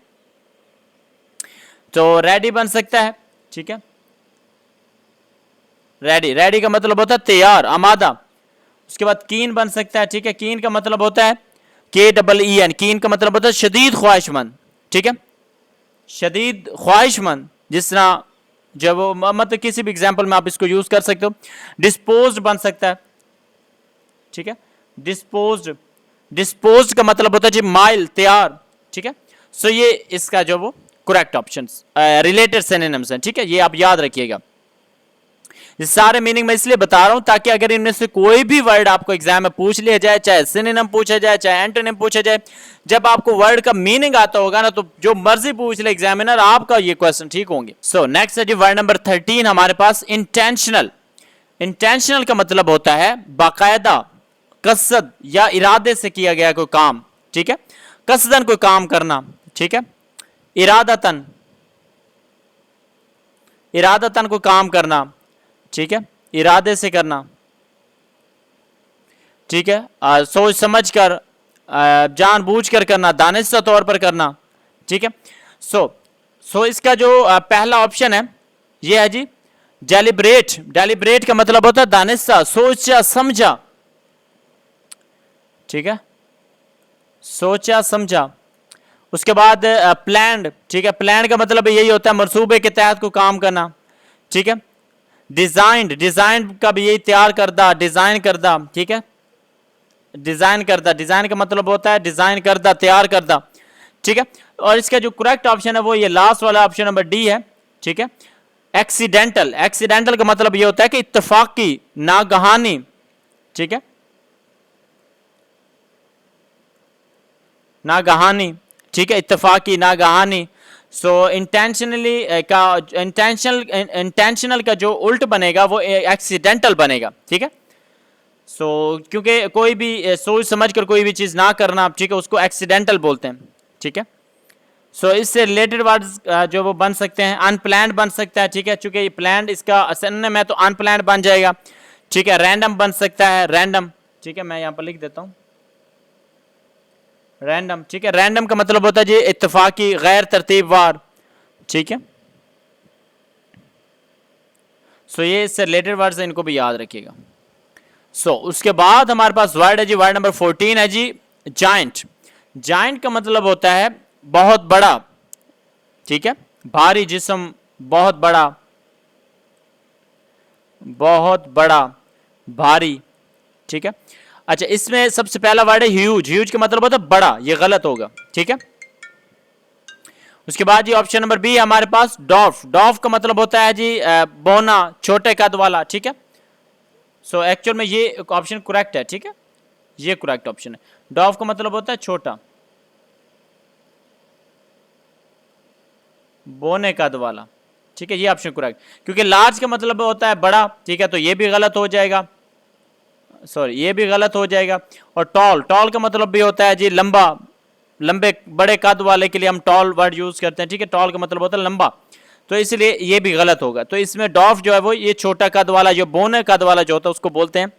तो रेडी बन सकता है, ठीक है, रेडी, रेडी का मतलब होता है तैयार, आमादा। उसके बाद कीन बन सकता है, ठीक है, कीन का मतलब होता है KEEN, कीन का मतलब होता है शदीद ख्वाहिशमंद, ठीक है, शदीद ख्वाहिशमंद, जिस तरह जब वो मतलब किसी भी एग्जाम्पल में आप इसको यूज कर सकते हो। डिस्पोज बन सकता है, ठीक है, डिस्पोज, डिस्पोज का मतलब होता है जी माइल, तैयार, ठीक है। सो ये इसका जो वो करेक्ट ऑप्शन रिलेटेड सिनोनिम्स हैं, ठीक है, ये आप याद रखिएगा। ये सारे मीनिंग मैं इसलिए बता रहा हूं ताकि अगर इनमें से कोई भी वर्ड आपको एग्जाम में पूछ लिया जाए, चाहे सिनोनिम पूछा जाए, चाहे एंटोनिम पूछा जाए, जब आपको वर्ड का मीनिंग आता होगा ना, तो जो मर्जी पूछ ले एग्जामिनर, आपका ये क्वेश्चन ठीक होंगे। सो नेक्स्ट है जी वर्ड नंबर 13 हमारे पास इंटेंशनल। इंटेंशनल का मतलब होता है बाकायदा, कसद या इरादे से किया गया कोई काम, ठीक है, कसदन कोई काम करना, ठीक है, इरादतन, इरादतन कोई काम करना, ठीक है, इरादे से करना, ठीक है, सोच समझ कर, जानबूझ कर करना, दानिस्ता तौर पर करना, ठीक है। सो इसका जो पहला ऑप्शन है ये है जी डेलिब्रेट। डेलिब्रेट का मतलब होता है दानिस्ता, सोचा समझा, ठीक है, सोचा समझा। उसके बाद प्लान्ड, ठीक है, प्लान का मतलब यही होता है मंसूबे के तहत को काम करना, ठीक है। डिजाइंड, डिजाइन का भी यही तैयार करदा, डिजाइन करदा, ठीक है, डिजाइन करदा, डिजाइन का मतलब होता है डिजाइन करदा, तैयार करदा, ठीक है। और इसका जो करेक्ट ऑप्शन है वो ये लास्ट वाला ऑप्शन नंबर डी है, ठीक है, एक्सीडेंटल। एक्सीडेंटल का मतलब ये होता है कि इत्तफाकी, नागहानी, ठीक है, नागहानी, ठीक है, इत्तफाकी, नागहानी। सो इंटेंशनली का, इंटेंशनल का जो उल्ट बनेगा वो एक्सीडेंटल बनेगा, ठीक है। सो क्योंकि कोई भी सोच समझ कर कोई भी चीज ना करना, ठीक है, उसको एक्सीडेंटल बोलते हैं, ठीक है। सो इससे रिलेटेड वर्ड्स जो वो बन सकते हैं, अनप्लान्ड बन सकता है, ठीक है, चूंकि प्लान्ड इसका सिनोनिम है तो अनप्लान्ड बन जाएगा, ठीक है। रैंडम बन सकता है, रैंडम, ठीक है, मैं यहाँ पर लिख देता हूँ रैंडम, ठीक है। रैंडम का मतलब होता है जी इत्तेफाकी, गैर तरतीबवार, ठीक है। सो ये इससे रिलेटेड वर्ड्स है, इनको भी याद रखिएगा। सो उसके बाद हमारे पास वर्ड है जी, वर्ड नंबर 14 है जी जाइंट। जाइंट का मतलब होता है बहुत बड़ा, ठीक है, भारी जिस्म, बहुत बड़ा, बहुत बड़ा, भारी, ठीक है। अच्छा, इसमें सबसे पहला वर्ड है ह्यूज। ह्यूज का मतलब होता है बड़ा, ये गलत होगा, ठीक है। उसके बाद जी ऑप्शन नंबर बी हमारे पास डॉफ। डॉफ का मतलब होता है जी बोना, छोटे कद वाला, ठीक है। सो एक्चुअल में ये ऑप्शन करेक्ट है, ठीक है, ये करेक्ट ऑप्शन है। डॉफ का मतलब होता है छोटा, बोने कद वाला, ठीक है, ये ऑप्शन करेक्ट। क्योंकि लार्ज का मतलब होता है बड़ा, ठीक है, तो ये भी गलत हो जाएगा, सॉरी ये भी गलत हो जाएगा। और टॉल, टॉल का मतलब भी होता है जी लंबा, लंबे बड़े कद वाले के लिए हम टॉल वर्ड यूज करते हैं, ठीक है, टॉल का मतलब होता है लंबा, तो इसलिए ये भी गलत होगा। तो इसमें डॉफ जो है वो ये छोटा कद वाला, जो बोने कद वाला जो होता है उसको बोलते हैं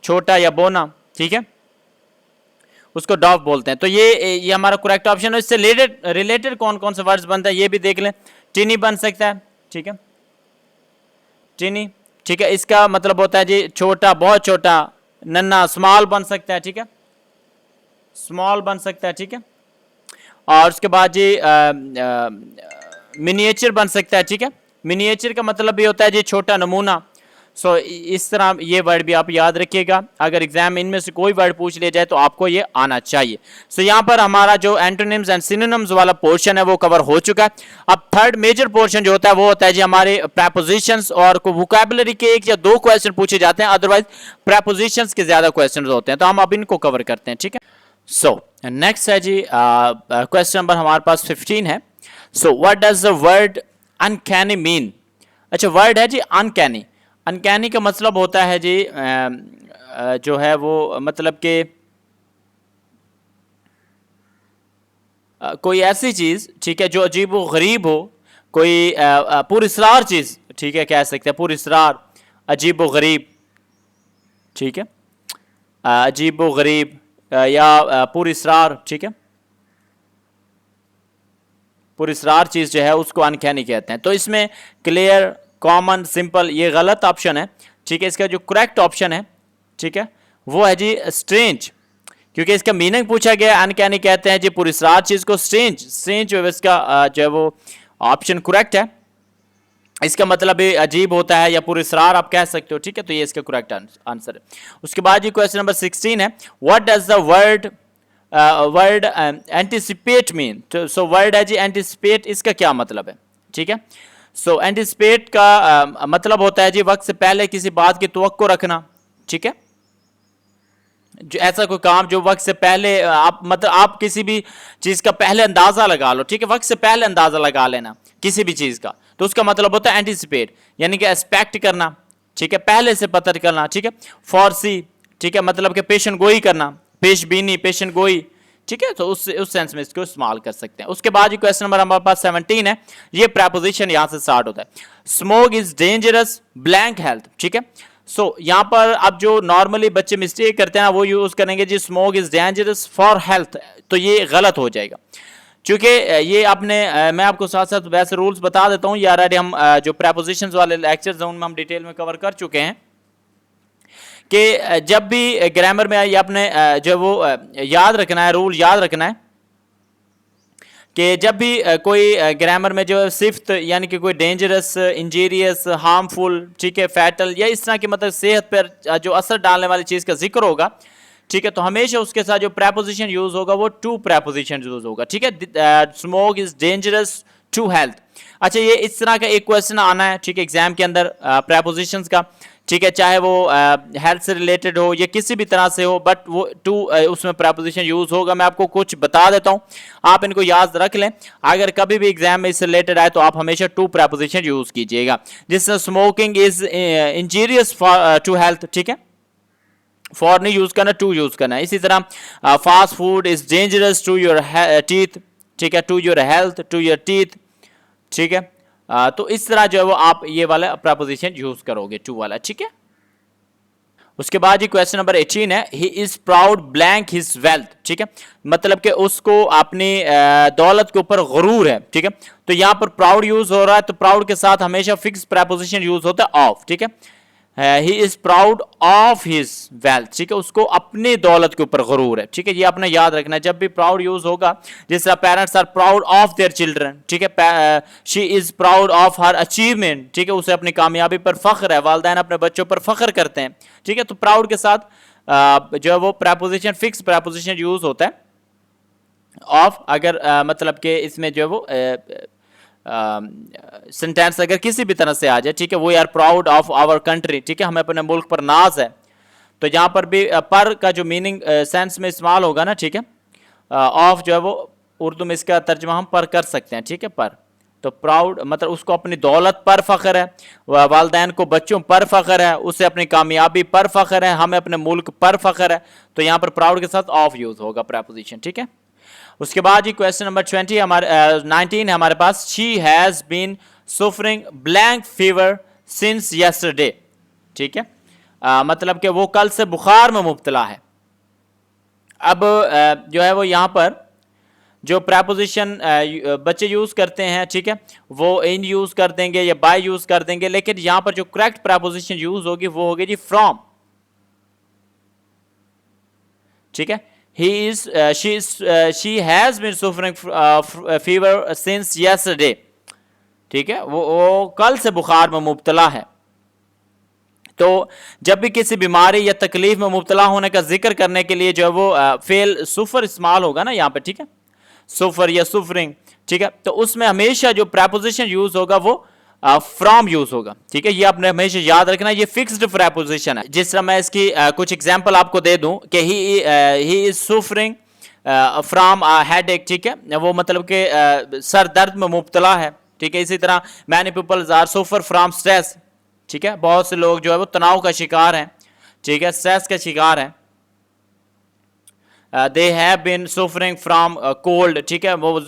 छोटा या बोना, ठीक है, उसको डॉफ बोलते हैं। तो ये हमारा करेक्ट ऑप्शन है। इससे रिलेटेड रिलेटेड कौन कौन से वर्ड्स बनते हैं ये भी देख लें। टिनी बन सकता है, ठीक है, टिनी, ठीक है, इसका मतलब होता है जी छोटा, बहुत छोटा, नन्ना, स्मॉल बन सकता है, ठीक है, स्मॉल बन सकता है, ठीक है। और उसके बाद जी मिनिएचर बन सकता है, ठीक है। मिनिएचर का मतलब भी होता है जी छोटा नमूना। सो इस तरह ये वर्ड भी आप याद रखिएगा, अगर एग्जाम इनमें से कोई वर्ड पूछ लिया जाए तो आपको ये आना चाहिए। सो यहाँ पर हमारा जो एंटोनिम्स एंड सिनोनिम्स वाला पोर्शन है वो कवर हो चुका है। अब थर्ड मेजर पोर्शन जो होता है वो होता है जी हमारे प्रेपोजिशंस, और वोकैबुलरी के 1 या 2 क्वेश्चन पूछे जाते हैं, अदरवाइज प्रेपोजिशंस के ज्यादा क्वेश्चन होते हैं, तो हम अब इनको कवर करते हैं, ठीक है। सो नेक्स्ट है जी क्वेश्चन नंबर हमारे पास 15 है। So what does the word uncanny mean. अच्छा, वर्ड है जी अनकैनी। अनकैनी का मतलब होता है जी जो है वो मतलब कि कोई ऐसी चीज, ठीक है, जो अजीब व गरीब हो, कोई पुरस्रार चीज, ठीक है, कह सकते हैं पुरस्रार, अजीब व गरीब, ठीक है, अजीब व गरीब या पुरस्रार, ठीक है, पुरस्रार चीज जो है उसको अनकैनी कहते हैं। तो इसमें क्लियर, कॉमन, सिंपल ये गलत ऑप्शन है, ठीक है। इसका जो करेक्ट ऑप्शन है, ठीक है, वो है जी स्ट्रेंज, क्योंकि इसका मीनिंग पूछा गया, अनकैनी कहते हैं जी पुरस्रार चीज को स्ट्रेंज। स्ट्रेंज जो है इसका जो है वो ऑप्शन करेक्ट है। इसका मतलब भी अजीब होता है या पुरस्रार आप कह सकते हो, ठीक है, तो ये इसका करेक्ट आंसर है। उसके बाद जी क्वेश्चन नंबर 16 है, what does the word anticipate mean. So word है जी एंटिसिपेट, इसका क्या मतलब है, ठीक है। सो एंटिसिपेट का मतलब होता है जी वक्त से पहले किसी बात की तवक्को रखना, ठीक है, जो ऐसा कोई काम जो वक्त से पहले आप मतलब आप किसी भी चीज का पहले अंदाजा लगा लो, ठीक है, वक्त से पहले अंदाजा लगा लेना किसी भी चीज का, तो उसका मतलब होता है एंटिसिपेट, यानी कि एक्सपेक्ट करना, ठीक है, पहले से पता करना, ठीक है। फॉरसी, ठीक है, मतलब कि पेशन गोई करना, पेशबीनी, पेशन गोई, ठीक है, तो उस सेंस में इसको इस्तेमाल कर सकते हैं। उसके बाद क्वेश्चन नंबर हमारे पास 17 है, ये प्रेपोजिशन यहां से स्टार्ट होता है। Smoke is dangerous blank health, ठीक है। सो यहाँ पर अब जो नॉर्मली बच्चे मिस्टेक करते हैं ना वो यूज करेंगे जी smoke is dangerous for health, तो ये गलत हो जाएगा, क्योंकि ये आपने मैं आपको साथ साथ वैसे रूल्स बता देता हूँ, ये ऑलरेडी हम जो प्रेपोजिशंस वाले लेक्चर्स हैं उनमें हम डिटेल में कवर कर चुके हैं, कि जब भी ग्रामर में ये आपने जो वो याद रखना है, रूल याद रखना है कि जब भी कोई ग्रामर में जो सिफ्त यानी कि कोई डेंजरस, इंजीरियस, हार्मफुल, ठीक है, फैटल या इस तरह की मतलब सेहत पर जो असर डालने वाली चीज़ का जिक्र होगा, ठीक है, तो हमेशा उसके साथ जो प्रेपोजिशन यूज होगा वो टू प्रेपोजिशन यूज होगा, ठीक है। Smoke is dangerous to health. अच्छा, ये इस तरह का एक क्वेश्चन आना है, ठीक है, एग्जाम के अंदर प्रेपोजिशंस का, ठीक है, चाहे वो हेल्थ से रिलेटेड हो या किसी भी तरह से हो, बट वो टू उसमें प्रेपोजिशन यूज होगा। मैं आपको कुछ बता देता हूं, आप इनको याद रख लें, अगर कभी भी एग्जाम में इससे रिलेटेड आए तो आप हमेशा टू प्रेपोजिशन यूज कीजिएगा। जिससे smoking is injurious to health, ठीक है, फॉर नहीं यूज करना, टू यूज करना। इसी तरह fast food is dangerous to your teeth, ठीक है, to your health, to your teeth, ठीक है। तो इस तरह जो है वो आप ये वाला प्रपोजिशन यूज करोगे, टू वाला, ठीक है। उसके बाद ये क्वेश्चन नंबर 18 है, he is proud blank his wealth, ठीक है, मतलब कि उसको अपनी दौलत के ऊपर गुरूर है, ठीक है। तो यहां पर प्राउड यूज हो रहा है, तो प्राउड के साथ हमेशा फिक्स प्रपोजिशन यूज होता है ऑफ, ठीक है। He is proud of his wealth, ठीक है, उसको अपनी दौलत के ऊपर गुरूर है, ठीक है। ये आपने याद रखना है, जब भी प्राउड यूज होगा, जिस तरह parents are proud of their children, ठीक है, she is proud of her achievement, ठीक है, उसे अपनी कामयाबी पर फख्र है, वालिदैन अपने बच्चों पर फख्र करते हैं, ठीक है। तो प्राउड के साथ जो है वो प्रपोजिशन, फिक्स प्रपोजिशन यूज होता है ऑफ, अगर मतलब कि इसमें जो है वो सेंटेंस अगर किसी भी तरह से आ जाए, ठीक है, we are proud of our country, ठीक है, हमें अपने मुल्क पर नाज है, तो यहाँ पर भी पर का जो मीनिंग सेंस में इस्तेमाल होगा ना, ठीक है, ऑफ जो है वो उर्दू में इसका तर्जुमा हम पर कर सकते हैं, ठीक है, पर। तो प्राउड मतलब उसको अपनी दौलत पर फख्र है, वालिदैन को बच्चों पर फख्र है, उसे अपनी कामयाबी पर फख्र है, हमें अपने मुल्क पर फख्र है, तो यहाँ पर प्राउड के साथ ऑफ यूज होगा प्रपोजिशन, ठीक है। उसके बाद ये क्वेश्चन नंबर 20 हमारे 19 है हमारे पास, she has been suffering blank fever since yesterday, ठीक है, मतलब कि वो कल से बुखार में मुब्तला है। अब जो है वो यहाँ पर जो प्रपोजिशन बच्चे यूज करते हैं, ठीक है, वो इन यूज कर देंगे या बाय यूज कर देंगे, लेकिन यहाँ पर जो करेक्ट प्रपोजिशन यूज होगी वो होगी जी फ्रॉम, ठीक है। She has been suffering fever since yesterday, ठीक है, वो कल से बुखार में मुब्तला है। तो जब भी किसी बीमारी या तकलीफ में मुब्तला होने का जिक्र करने के लिए जो है वो फेल सुफर इस्तेमाल होगा ना यहाँ पे, ठीक है, सुफर या सुफरिंग, ठीक है, तो उसमें हमेशा जो प्रपोजिशन यूज होगा वो फ्रॉम यूज होगा, ठीक है। ये आपने हमेशा याद रखना, ये फिक्स्ड प्रपोजिशन है। जिस तरह मैं इसकी कुछ एग्जांपल आपको दे दूं कि he is suffering from headache, ठीक है, वो मतलब कि सर दर्द में मुब्तला है, ठीक है। इसी तरह many peoples are suffer from stress, ठीक है, बहुत से लोग जो है वो तनाव का शिकार हैं, ठीक है, स्ट्रेस का शिकार हैं। They have been suffering from cold, ठीक है, वो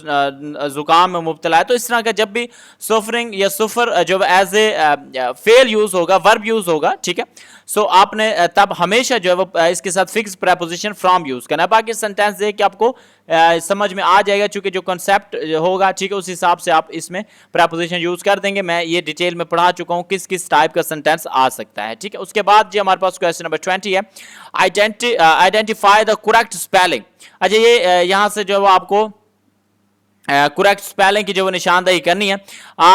जुकाम में मुब्तला है। तो इस तरह का जब भी सफरिंग या सफर जो एज ए फेल यूज होगा, वर्ब यूज होगा, ठीक है, सो आपने तब हमेशा जो है वो इसके साथ फिक्स प्रपोजिशन फ्रॉम यूज करना है। बाकी सेंटेंस देख के आपको समझ में आ जाएगा, चूंकि जो कॉन्सेप्ट होगा, ठीक है, उस हिसाब से आप इसमें प्रपोजिशन यूज कर देंगे। मैं ये डिटेल में पढ़ा चुका हूँ किस किस टाइप का सेंटेंस आ सकता है, ठीक है। उसके बाद जी हमारे पास क्वेश्चन नंबर 20 है, आइडेंटिफाई द करेक्ट स्पेलिंग। अच्छा, ये यहाँ से जो है वो आपको करेक्ट स्पेलिंग की जो वो निशानदेही करनी है,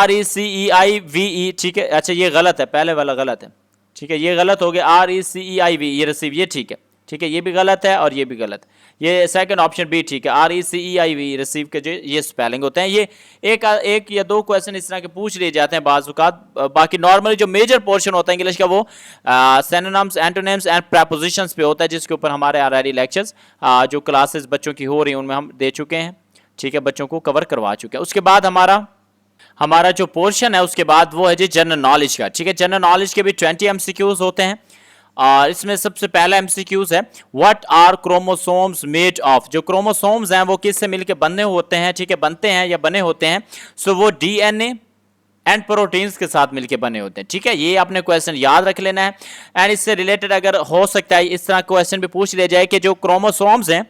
RECEIVE, ठीक है। अच्छा, ये गलत है, पहले वाला गलत है, ठीक है, ये गलत हो गया, RECEIV, ये रिसीव, ये ठीक है, ठीक है, ये भी गलत है और ये भी गलत, ये सेकंड ऑप्शन भी ठीक है, RECEIV रिसीव के जो ये स्पेलिंग होते हैं। ये एक या दो क्वेश्चन इस तरह के पूछ लिए जाते हैं बाज़ औक़ात। बाकी नॉर्मली जो मेजर पोर्शन होता है इंग्लिश का वो सिनोनिम्स, एंटोनिम्स एंड प्रपोजिशंस पे होता है, जिसके ऊपर हमारे ऑलरेडी लेक्चर्स जो क्लासेस बच्चों की हो रही हैं उनमें हम दे चुके हैं, ठीक है, बच्चों को कवर करवा चुके हैं। उसके बाद हमारा जो पोर्शन है उसके बाद वो है जी जनरल नॉलेज का, ठीक है। जनरल नॉलेज के भी 20 MCQs होते हैं और इसमें सबसे पहला MCQs है, what are chromosomes made of. जो क्रोमोसोम्स हैं वो किससे मिलकर बने होते हैं, ठीक है, बनते हैं या बने होते हैं, सो वो DNA एंड प्रोटीन्स के साथ मिलकर बने होते हैं, ठीक है। ये आपने क्वेश्चन याद रख लेना है। एंड इससे रिलेटेड अगर हो सकता है इस तरह क्वेश्चन भी पूछ लिया जाए कि जो क्रोमोसोम्स हैं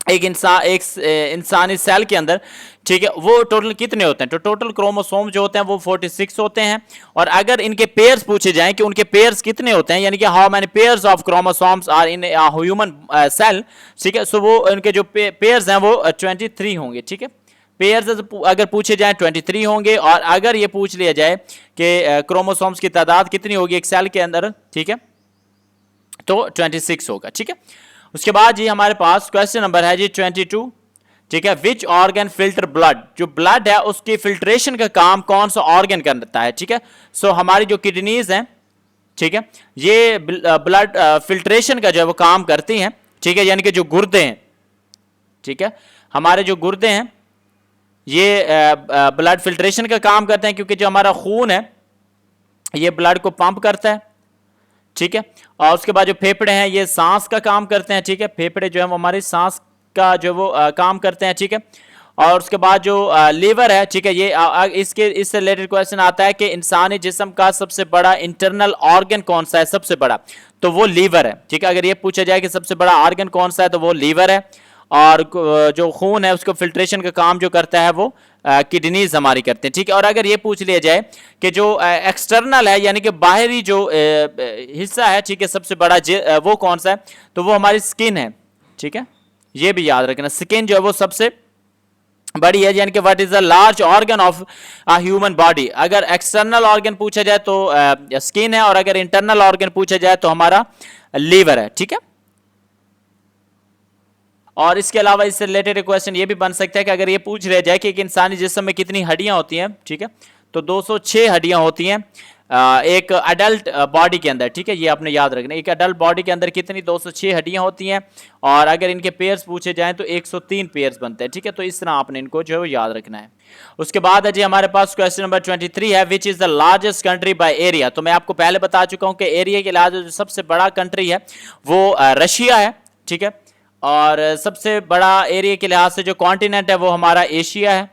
एक इंसानी सेल के अंदर, ठीक है, वो टोटल कितने होते हैं, तो टोटल क्रोमोसोम जो होते हैं वो 46 होते हैं। और अगर इनके पेयर्स पूछे जाएं कि उनके पेयर्स कितने होते हैं, यानी कि how many pairs of chromosomes are in human cell, ठीक है, सो वो उनके जो पेयर्स हैं वो 23 होंगे, ठीक है। पेयर्स अगर पूछे जाएं 23 होंगे। और अगर ये पूछ लिया जाए कि क्रोमोसोम्स की तादाद कितनी होगी एक सेल के अंदर, ठीक है, तो 26 होगा, ठीक है। उसके बाद जी हमारे पास क्वेश्चन नंबर है जी 22, ठीक है, विच ऑर्गन फिल्टर ब्लड। जो ब्लड है उसकी फिल्ट्रेशन का काम कौन सा ऑर्गन करता है, ठीक है। सो हमारी जो किडनीज हैं, ठीक है, ये ब्लड फिल्ट्रेशन का जो है वो काम करती हैं, ठीक है, यानी कि जो गुर्दे हैं, ठीक है, हमारे जो गुर्दे हैं ये ब्लड फिल्ट्रेशन का काम करते हैं, क्योंकि जो हमारा खून है ये ब्लड को पंप करता है, ठीक है। और उसके बाद जो फेफड़े हैं ये सांस का काम करते हैं, ठीक है, फेफड़े जो है वो हमारी सांस का जो वो काम करते हैं, ठीक है। और उसके बाद जो लीवर है, ठीक है, ये इससे रिलेटेड क्वेश्चन आता है कि इंसानी जिस्म का सबसे बड़ा इंटरनल ऑर्गन कौन सा है, सबसे बड़ा, तो वो लीवर है, ठीक है। अगर ये पूछा जाए कि सबसे बड़ा ऑर्गन कौन सा है तो वो लीवर है। और जो खून है उसको फिल्ट्रेशन का काम जो करता है वो किडनीज हमारी करते हैं, ठीक है। और अगर ये पूछ लिया जाए कि जो एक्सटर्नल है यानी कि बाहरी जो हिस्सा है, ठीक है, सबसे बड़ा वो कौन सा है, तो वो हमारी स्किन है, ठीक है। ये भी याद रखना, स्किन जो है वो सबसे बड़ी है, यानी कि what is the large organ of a human body. अगर एक्सटर्नल ऑर्गन पूछा जाए तो स्किन है, और अगर इंटरनल ऑर्गन पूछा जाए तो हमारा लीवर है, ठीक है। और इसके अलावा इससे रिलेटेड क्वेश्चन ये भी बन सकता है कि अगर ये पूछ रहा जाए कि एक इंसानी जिस्म में कितनी हड्डियां होती हैं, ठीक है, तो 206 हड्डियां होती हैं एक अडल्ट बॉडी के अंदर, ठीक है। ये आपने याद रखना, एक अडल्ट बॉडी के अंदर कितनी 206 हड्डियां होती हैं, और अगर इनके पेयर्स पूछे जाएं तो 103 पेयर्स बनते हैं, ठीक है। तो इस तरह आपने इनको जो है याद रखना है। उसके बाद है जी हमारे पास क्वेश्चन नंबर 23 है, which is the largest country by area. तो मैं आपको पहले बता चुका हूं कि एरिया के लिहाज जो सबसे बड़ा कंट्री है वो रशिया है, ठीक है। और सबसे बड़ा एरिया के लिहाज से जो कॉन्टिनेंट है वो हमारा एशिया है,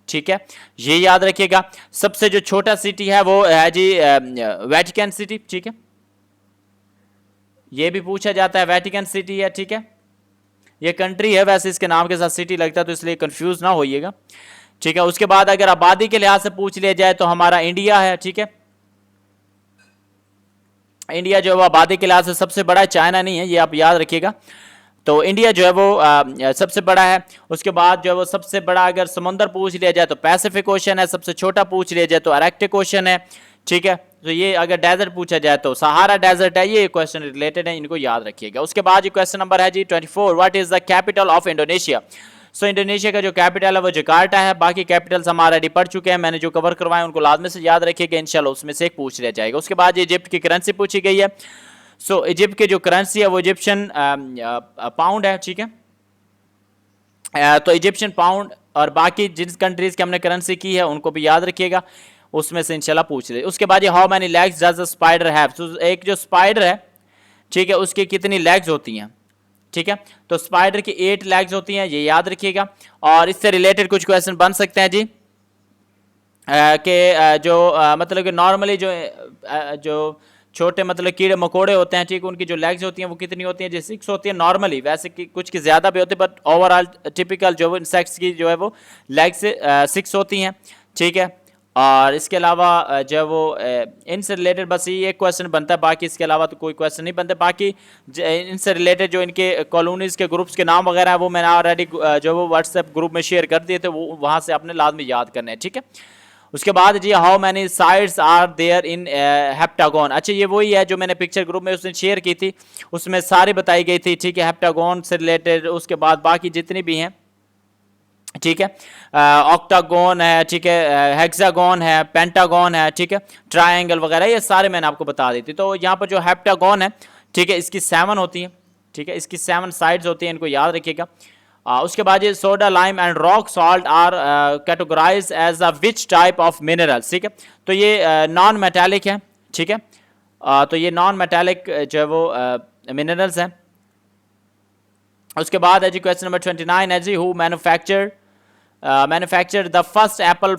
ठीक है, ये याद रखिएगा। सबसे जो छोटा सिटी है वो है जी वेटिकन सिटी, ठीक है, ये भी पूछा जाता है, वेटिकन सिटी है, ठीक है। ये कंट्री है, वैसे इसके नाम के साथ सिटी लगता है तो इसलिए कंफ्यूज ना होइएगा, ठीक है। उसके बाद अगर आबादी के लिहाज से पूछ लिया जाए तो हमारा इंडिया है, ठीक है। इंडिया जो है आबादी के लिहाज से सबसे बड़ा है, चाइना नहीं है, ये आप याद रखिएगा। तो इंडिया जो है वो सबसे बड़ा है। उसके बाद जो है वो सबसे बड़ा अगर समुद्र पूछ लिया जाए तो पैसिफिक ओशन है, सबसे छोटा पूछ लिया जाए तो आर्कटिक ओशन है, ठीक है। तो ये अगर डेजर्ट पूछा जाए तो सहारा डेजर्ट है। ये क्वेश्चन रिलेटेड है, इनको याद रखिएगा। उसके बाद ये क्वेश्चन नंबर है जी 24, what is the capital of Indonesia. So Indonesia का जो कैपिटल है वो जकार्टा है। बाकी कैपिटल्स हम ऑलरेडी पढ़ चुके हैं, मैंने जो कवर करवाए उनको लाजमी से याद रखिएगा, इंशाल्लाह उसमें से एक पूछ लिया जाएगा। उसके बाद इजिप्ट की करेंसी पूछी गई है। सो इजिप्ट की जो करेंसी है वो इजिप्शियन पाउंड है, ठीक है। तो इजिप्शियन पाउंड और बाकी जिन कंट्रीज की हमने करेंसी की है उनको भी याद रखिएगा, उसमें से इंशाल्लाह पूछ ले। उसके बाद ये how many legs does a spider have. तो एक जो स्पाइडर है, ठीक है, उसकी कितनी लेग्स होती हैं, ठीक है। तो स्पाइडर की 8 लेग्स होती हैं, ये याद रखिएगा। और इससे रिलेटेड कुछ क्वेश्चन बन सकते हैं जी कि जो मतलब कि नॉर्मली जो छोटे मतलब कीड़े मकोड़े होते हैं, ठीक, उनकी जो लेग्स होती हैं वो कितनी होती हैं, जैसे 6 होती है नॉर्मली, वैसे कि कुछ की ज़्यादा भी होती है, बट ओवरऑल टिपिकल जो इंसेक्ट्स की जो है वो लेग्स 6 होती हैं, ठीक है। और इसके अलावा जो वो इनसे रिलेटेड बस ये एक क्वेश्चन बनता है, बाकी इसके अलावा तो कोई क्वेश्चन नहीं बनते। बाकी इनसे रिलेटेड जो इनके कॉलोनीज़ के ग्रुप्स के नाम वगैरह है वो मैंने ऑलरेडी जो वो व्हाट्सएप ग्रुप में शेयर कर दिए थे, वो वहाँ से आपने लाजमी याद करने हैं, ठीक है। उसके बाद जी how many sides are there in heptagon. अच्छा, ये वही है जो मैंने पिक्चर ग्रुप में उसने शेयर की थी, उसमें सारी बताई गई थी, ठीक है, हेप्टागोन से रिलेटेड। उसके बाद बाकी जितनी भी हैं, ठीक है, ऑक्टागोन है, ठीक है, हेक्सागोन है, पेंटागोन है, ठीक है, ट्रायंगल वगैरह, ये सारे मैंने आपको बता दी थी। तो यहाँ पर जो हेप्टागोन है, ठीक है, इसकी 7 होती है, ठीक है, इसकी 7 साइड्स होती हैं, इनको याद रखिएगा। उसके बाद ये soda lime and rock salt are categorise as a which type of minerals, ठीक है। तो ये नॉन मेटालिक है, ठीक है। तो ये नॉन मेटालिक जो है वो मिनरल्स हैं। उसके बाद है जी क्वेश्चन नंबर 29 है जी who manufacture the first Apple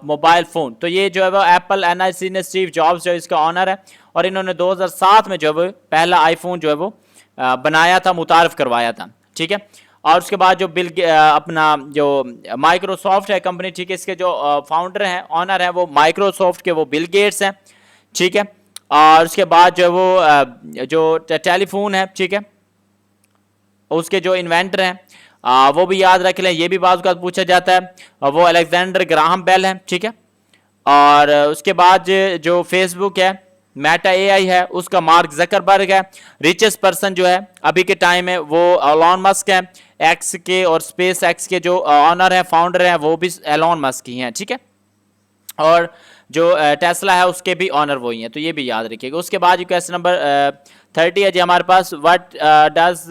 mobile phone. तो ये जो है वो एप्पल एनआईसी ने स्टीव जॉब्स जो इसका ऑनर है, और इन्होंने 2007 में जो है वो पहला आईफोन जो है वो बनाया था, मुतारफ़ करवाया था, ठीक है। और उसके बाद जो अपना जो माइक्रोसॉफ्ट है कंपनी, ठीक है, इसके जो फाउंडर हैं, ऑनर हैं, वो माइक्रोसॉफ्ट के वो बिल गेट्स हैं, ठीक है। और उसके बाद जो वो जो टेलीफोन है, ठीक है, उसके जो इन्वेंटर हैं वो भी याद रख लें, ये भी बात का पूछा जाता है, वो अलेक्जेंडर ग्राहम बेल है, ठीक है। और उसके बाद जो फेसबुक है, मेटा एआई है, उसका मार्क जकरबर्ग है। रिचेस्ट पर्सन जो है अभी के टाइम में वो एलॉन मस्क है, एक्स के और स्पेस एक्स के जो ऑनर है, फाउंडर है, वो भी एलॉन मस्क ही हैं, ठीक है। और जो टेस्ला है उसके भी ऑनर वही हैं, तो ये भी याद रखिएगा। उसके बाद क्वेश्चन नंबर 30 है जी हमारे पास, what does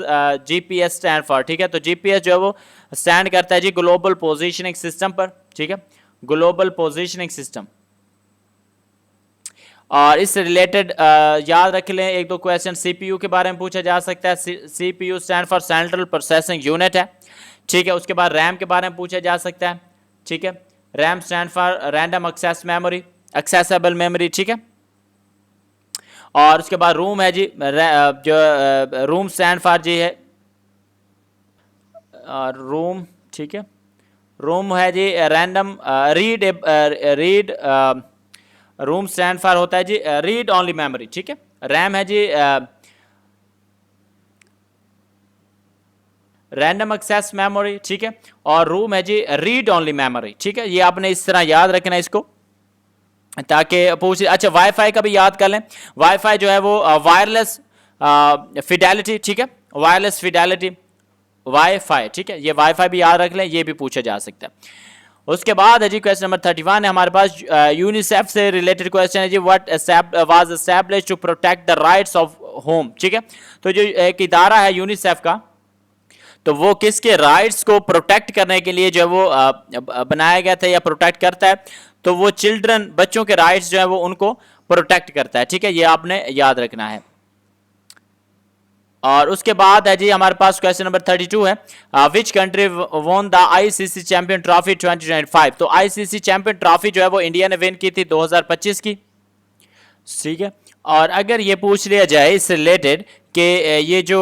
GPS stand for, ठीक है। तो जीपीएस जो है वो स्टैंड करता है जी ग्लोबल पोजीशनिंग सिस्टम पर, ठीक है, ग्लोबल पोजीशनिंग सिस्टम। और इससे रिलेटेड याद रख लें एक दो क्वेश्चन सीपीयू के बारे में पूछा जा सकता है। CPU stand for central processing unit है, ठीक है। उसके बाद रैम के बारे में पूछा जा सकता है, ठीक है। RAM stand for random access memory, accessible memory, ठीक है। और उसके बाद रूम है जी, जो रूम स्टैंड फॉर जी है रूम, ठीक है। रूम है जी random read, read ROM stand for होता है जी रीड ओनली मेमोरी, ठीक है। रैम है जी रैंडम एक्सेस मेमोरी, ठीक है। और रूम है जी रीड ओनली मेमोरी, ठीक है। ये आपने इस तरह याद रखना है इसको, ताकि पूछ, अच्छा वाईफाई का भी याद कर लें। वाईफाई जो है वो वायरलेस फिडेलिटी, ठीक है, वायरलेस फिडेलिटी वाईफाई, ठीक है। ये वाईफाई भी याद रख लें, ये भी पूछा जा सकता है। उसके बाद है जी क्वेश्चन नंबर 31 है हमारे पास, यूनिसेफ से रिलेटेड क्वेश्चन है जी, what was established to protect the rights of home, ठीक है। तो जो एक इदारा है यूनिसेफ का, तो वो किसके राइट्स को प्रोटेक्ट करने के लिए जो वो बनाया गया था या प्रोटेक्ट करता है, तो वो चिल्ड्रन, बच्चों के राइट्स जो है वो उनको प्रोटेक्ट करता है, ठीक है। ये आपने याद रखना है। और उसके बाद है जी हमारे पास क्वेश्चन नंबर 32 है, which country won the ICC champion trophy 2025। तो आईसीसी चैंपियन ट्रॉफी जो है वो इंडिया ने विन की थी 2025 की, ठीक है। और अगर ये पूछ लिया जाए इससे रिलेटेड कि ये जो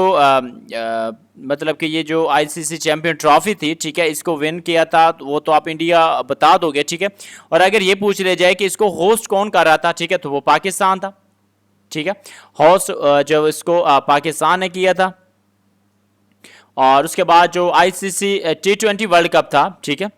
मतलब कि ये जो आईसीसी चैंपियन ट्रॉफी थी, ठीक है, इसको विन किया था, वो तो आप इंडिया बता दोगे, ठीक है। और अगर ये पूछ लिया जाए कि इसको होस्ट कौन कर रहा था, ठीक है, तो वो पाकिस्तान था, ठीक है। होस्ट जो इसको पाकिस्तान ने किया था। और उसके बाद जो आईसीसी T20 वर्ल्ड कप था, ठीक है,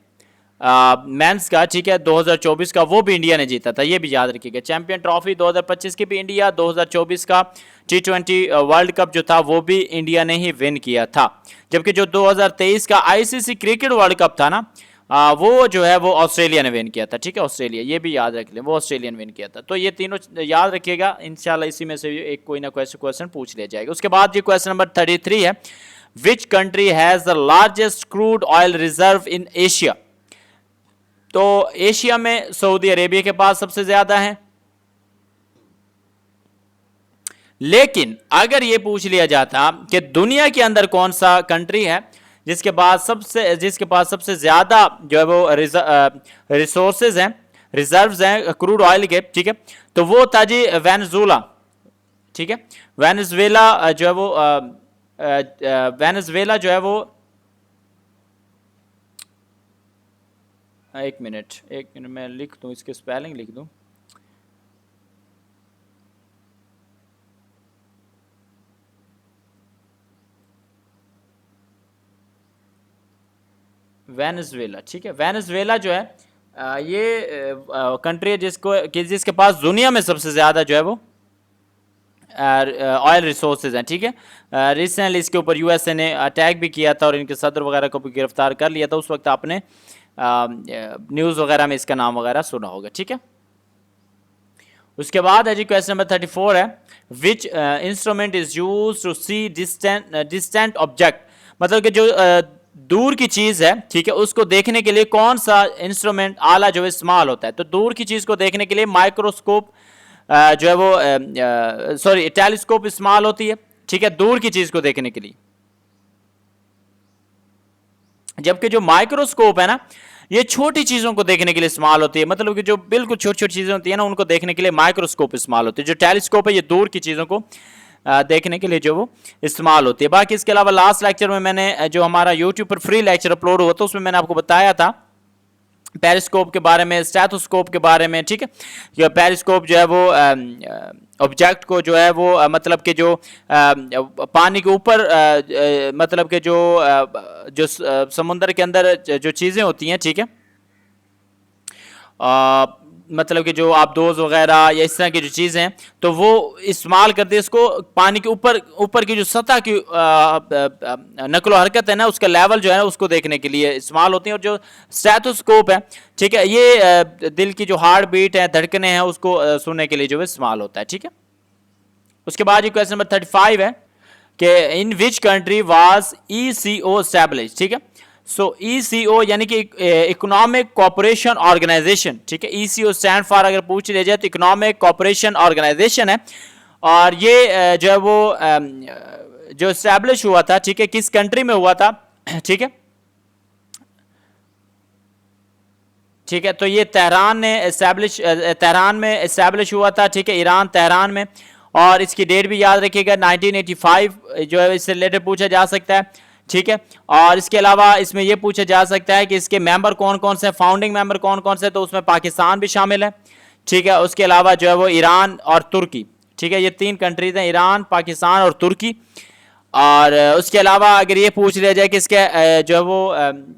मेंस का, ठीक है, 2024 का, वो भी इंडिया ने जीता था, ये भी याद रखिएगा। चैंपियन ट्रॉफी 2025 की भी इंडिया, 2024 का T20 वर्ल्ड कप जो था वो भी इंडिया ने ही विन किया था। जबकि जो 2023 का आईसीसी क्रिकेट वर्ल्ड कप था ना, वो जो है वो ऑस्ट्रेलिया ने विन किया था, ठीक है, ऑस्ट्रेलिया, ये भी याद रख लें, वो ऑस्ट्रेलिया ने विन किया था। तो ये तीनों याद रखिएगा, इंशाल्लाह इसी में से एक कोई ना क्वेश्चन पूछ लिया जाएगा। उसके बाद ये क्वेश्चन नंबर 33 है, which country has the largest crude oil reserve in Asia. तो एशिया में सऊदी अरेबिया के पास सबसे ज्यादा है। लेकिन अगर यह पूछ लिया जाता कि दुनिया के अंदर कौन सा कंट्री है जिसके पास सबसे ज्यादा जो है वो रिसोर्सेज हैं, रिजर्व्स हैं क्रूड ऑयल के, ठीक है, तो वो था जी वेनेजुएला, ठीक है। वेनेजुएला जो है वो वेनेजुएला जो है वो, एक मिनट मैं लिख दूं, इसके स्पेलिंग लिख दूं। वेनेजुएला, ठीक है। वेनेजुएला जो है ये कंट्री है जिसके पास दुनिया में सबसे ज्यादा जो है वो ऑयल रिसोर्सेज हैं, ठीक है। रिसेंटली इसके ऊपर यूएसए ने अटैक भी किया था और इनके सदर वगैरह को भी गिरफ्तार कर लिया था। उस वक्त आपने न्यूज़ वगैरह में इसका नाम वगैरह सुना होगा, ठीक है। उसके बाद है जी क्वेश्चन नंबर 34 है, which instrument is use to see distant object. मतलब कि जो दूर की चीज है, ठीक है, उसको देखने के लिए कौन सा इंस्ट्रूमेंट, आला जो इस्तेमाल होता है। तो दूर की चीज को देखने के लिए माइक्रोस्कोप जो है वो सॉरी टेलीस्कोप इस्तेमाल होती है, ठीक है, दूर की चीज को देखने के लिए। जबकि जो माइक्रोस्कोप है ना, ये छोटी चीजों को देखने के लिए इस्तेमाल होती है। मतलब कि जो बिल्कुल छोटी छोटी चीजें होती है ना, उनको देखने के लिए माइक्रोस्कोप इस्तेमाल होती है। जो टेलीस्कोप है ये दूर की चीजों को देखने के लिए जो वो इस्तेमाल होती है। बाकी इसके अलावा लास्ट लेक्चर में मैंने जो हमारा यूट्यूब पर फ्री लेक्चर अपलोड हुआ था उसमें मैंने आपको बताया था पेरिस्कोप के बारे में, स्टेथोस्कोप के बारे में, ठीक है। पेरिस्कोप जो है वो ऑब्जेक्ट को जो है वो मतलब कि जो पानी के ऊपर मतलब कि जो समुद्र के अंदर जो चीज़ें होती हैं, ठीक है, मतलब कि जो आबदोज वगैरह या इस तरह की जो चीज़ें हैं, तो वो इस्तेमाल करते हैं इसको पानी के ऊपर की जो सतह की नकलो हरकत है ना, उसका लेवल जो है ना उसको देखने के लिए इस्तेमाल होती हैं। और जो स्टेथोस्कोप है, ठीक है, ये दिल की जो हार्ट बीट है, धड़कने हैं, उसको सुनने के लिए जो है इस्तेमाल होता है, ठीक है। उसके बाद ये क्वेश्चन नंबर 35 है कि in which country was ECO established, ठीक है। सो ECO यानी कि इकोनॉमिक कोऑपरेशन ऑर्गेनाइजेशन, ठीक है। ECO स्टैंड फॉर अगर पूछ लिया जाए तो इकोनॉमिक कोऑपरेशन ऑर्गेनाइजेशन है। और ये जो है वो जो एस्टैब्लिश हुआ था, ठीक है, किस कंट्री में हुआ था, ठीक है, ठीक है। तो ये तेहरान में इस्टेब्लिश हुआ था, ठीक है, ईरान तेहरान में। और इसकी डेट भी याद रखिएगा 1985 जो है, इससे रिलेटेड पूछा जा सकता है, ठीक है। और इसके अलावा इसमें यह पूछा जा सकता है कि इसके मेंबर कौन कौन से, फाउंडिंग मेंबर कौन कौन से, तो उसमें पाकिस्तान भी शामिल है, ठीक है। उसके अलावा जो है वो ईरान और तुर्की, ठीक है, ये 3 कंट्रीज हैं, ईरान, पाकिस्तान और तुर्की। और उसके अलावा अगर ये पूछ लिया जाए कि इसके जो है वो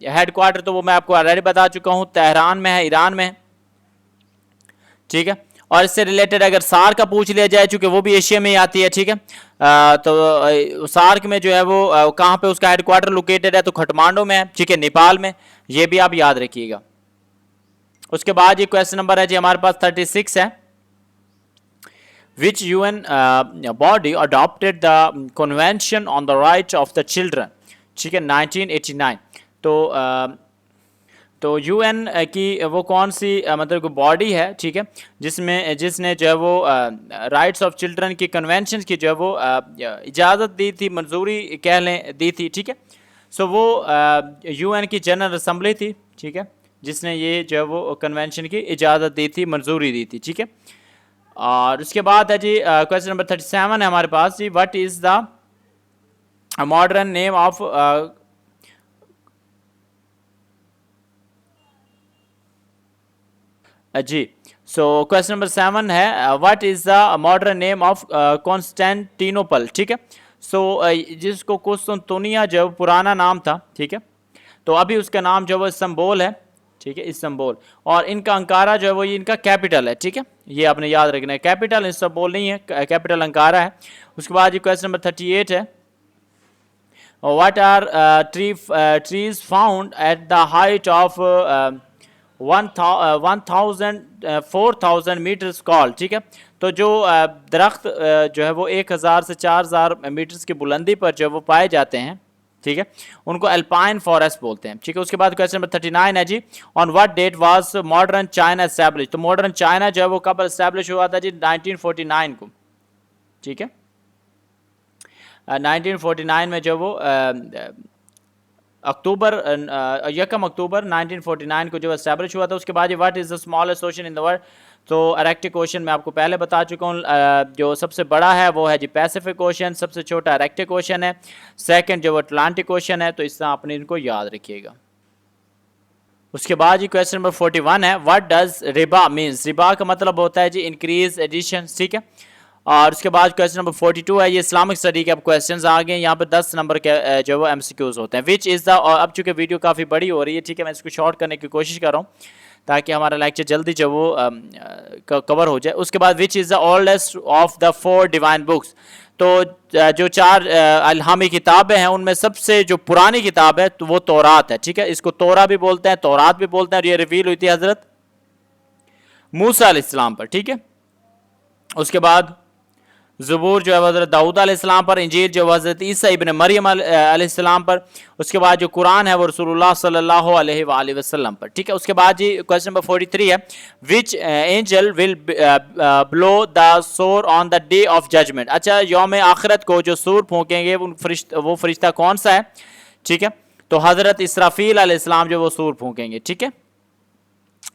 हेडक्वार्टर, तो वो मैं आपको ऑलरेडी बता चुका हूँ, तेहरान में है, ईरान में है, ठीक है। और इससे रिलेटेड अगर सार्क का पूछ लिया जाए, चूंकि वो भी एशिया में ही आती है, ठीक है, तो सार्क में जो है वो कहाँ पे उसका हेडक्वार्टर लोकेटेड है, तो काठमांडू में है, ठीक है, नेपाल में। ये भी आप याद रखिएगा। उसके बाद ये क्वेश्चन नंबर है जी हमारे पास 36 है। Which UN body adopted the Convention on the Rights of the Children, ठीक है, 1989। तो यूएन की वो कौन सी मतलब बॉडी है, ठीक है, जिसने जो है वो राइट्स ऑफ चिल्ड्रन की कन्वेंशन की जो है वो इजाज़त दी थी, मंजूरी कह लें दी थी, ठीक है। सो वो यूएन की जनरल असम्बली थी, ठीक है, जिसने ये जो है वो कन्वेंशन की इजाज़त दी थी, मंजूरी दी थी, ठीक है। और उसके बाद है जी क्वेश्चन नंबर 37 है हमारे पास जी। What is the modern name of जी। सो क्वेश्चन नंबर 7 है what is the modern name of Constantinople, ठीक है। सो जिसको कुस्तुनतुनिया जो पुराना नाम था, ठीक है, तो अभी उसका नाम जो है वो इस्तांबुल है, ठीक है, इस्तांबुल। और इनका अंकारा जो है वो ये इनका कैपिटल है, ठीक है, ये आपने याद रखना है, कैपिटल इस्तांबुल नहीं है, कैपिटल अंकारा है। उसके बाद ये क्वेश्चन नंबर 38 है। What are trees found at the height of 4,000 metres call, ठीक है। तो जो दरख्त जो है वो 1000 से 4000 मीटर्स की बुलंदी पर जो वो पाए जाते हैं, ठीक है, उनको अल्पाइन फॉरेस्ट बोलते हैं, ठीक है। उसके बाद क्वेश्चन नंबर 39 है जी। On what date was modern China establish, तो मॉडर्न चाइना जो है वो कब एस्टैब्लिश हुआ था जी, 1949 को, ठीक है। 1949 में जो वो यकम अक्टूबर 1949 को जो एस्टैब्लिश हुआ था। उसके बाद what is the smallest ocean in the world, तो अरेक्टिक ओशन मैं आपको पहले बता चुका हूँ, जो सबसे बड़ा है वो है जी पैसिफिक ओशन, सबसे छोटा अरेक्टिक ओशन है, सेकंड जो अटलांटिक ओशन है। तो इस तरह आपने इनको याद रखिएगा। उसके बाद जी क्वेश्चन नंबर 41 है। What does Riba means, Riba का मतलब होता है जी इंक्रीज एडिशन, ठीक है। और उसके बाद क्वेश्चन नंबर 42 है, ये इस्लामिक स्टडी के अब क्वेश्चंस आ गए, यहाँ पर 10 नंबर के जो वो एमसीक्यूज होते हैं। विच इज़ द, और अब चूंकि वीडियो काफ़ी बड़ी हो रही है, ठीक है, मैं इसको शॉर्ट करने की कोशिश कर रहा हूँ ताकि हमारा लेक्चर जल्दी जो वो कवर हो जाए। उसके बाद which is the oldest of the 4 divine books, तो जो 4 इल्हामी किताबें हैं उनमें सबसे जो पुरानी किताब है तो वो तौरात है, ठीक है। इसको तौरा भी बोलते हैं, तौरात भी बोलते हैं, और ये रिवील हुई थी हज़रत मूसा अलैहिस्सलाम पर, ठीक है। उसके बाद ज़बूर जो है हज़रत दाऊद अलैहिस्सलाम पर, इंजील जो हज़रत ईसा इब्न मरियम अलैहिस्सलाम पर। उसके बाद जो कुरान है वो रसूलुल्लाह सल्लल्लाहु अलैहि वसल्लम पर, ठीक है। उसके बाद जी क्वेश्चन नंबर 43 है। Which angel will blow the सोर on the day of judgement, अच्छा, यौम आखिरत को जो सूर फूकेंगे वो फरिश्ता कौन सा है, ठीक है। तो हज़रत इसराफील अलैहिस्सलाम जो वो सूर फूकेंगे, ठीक है।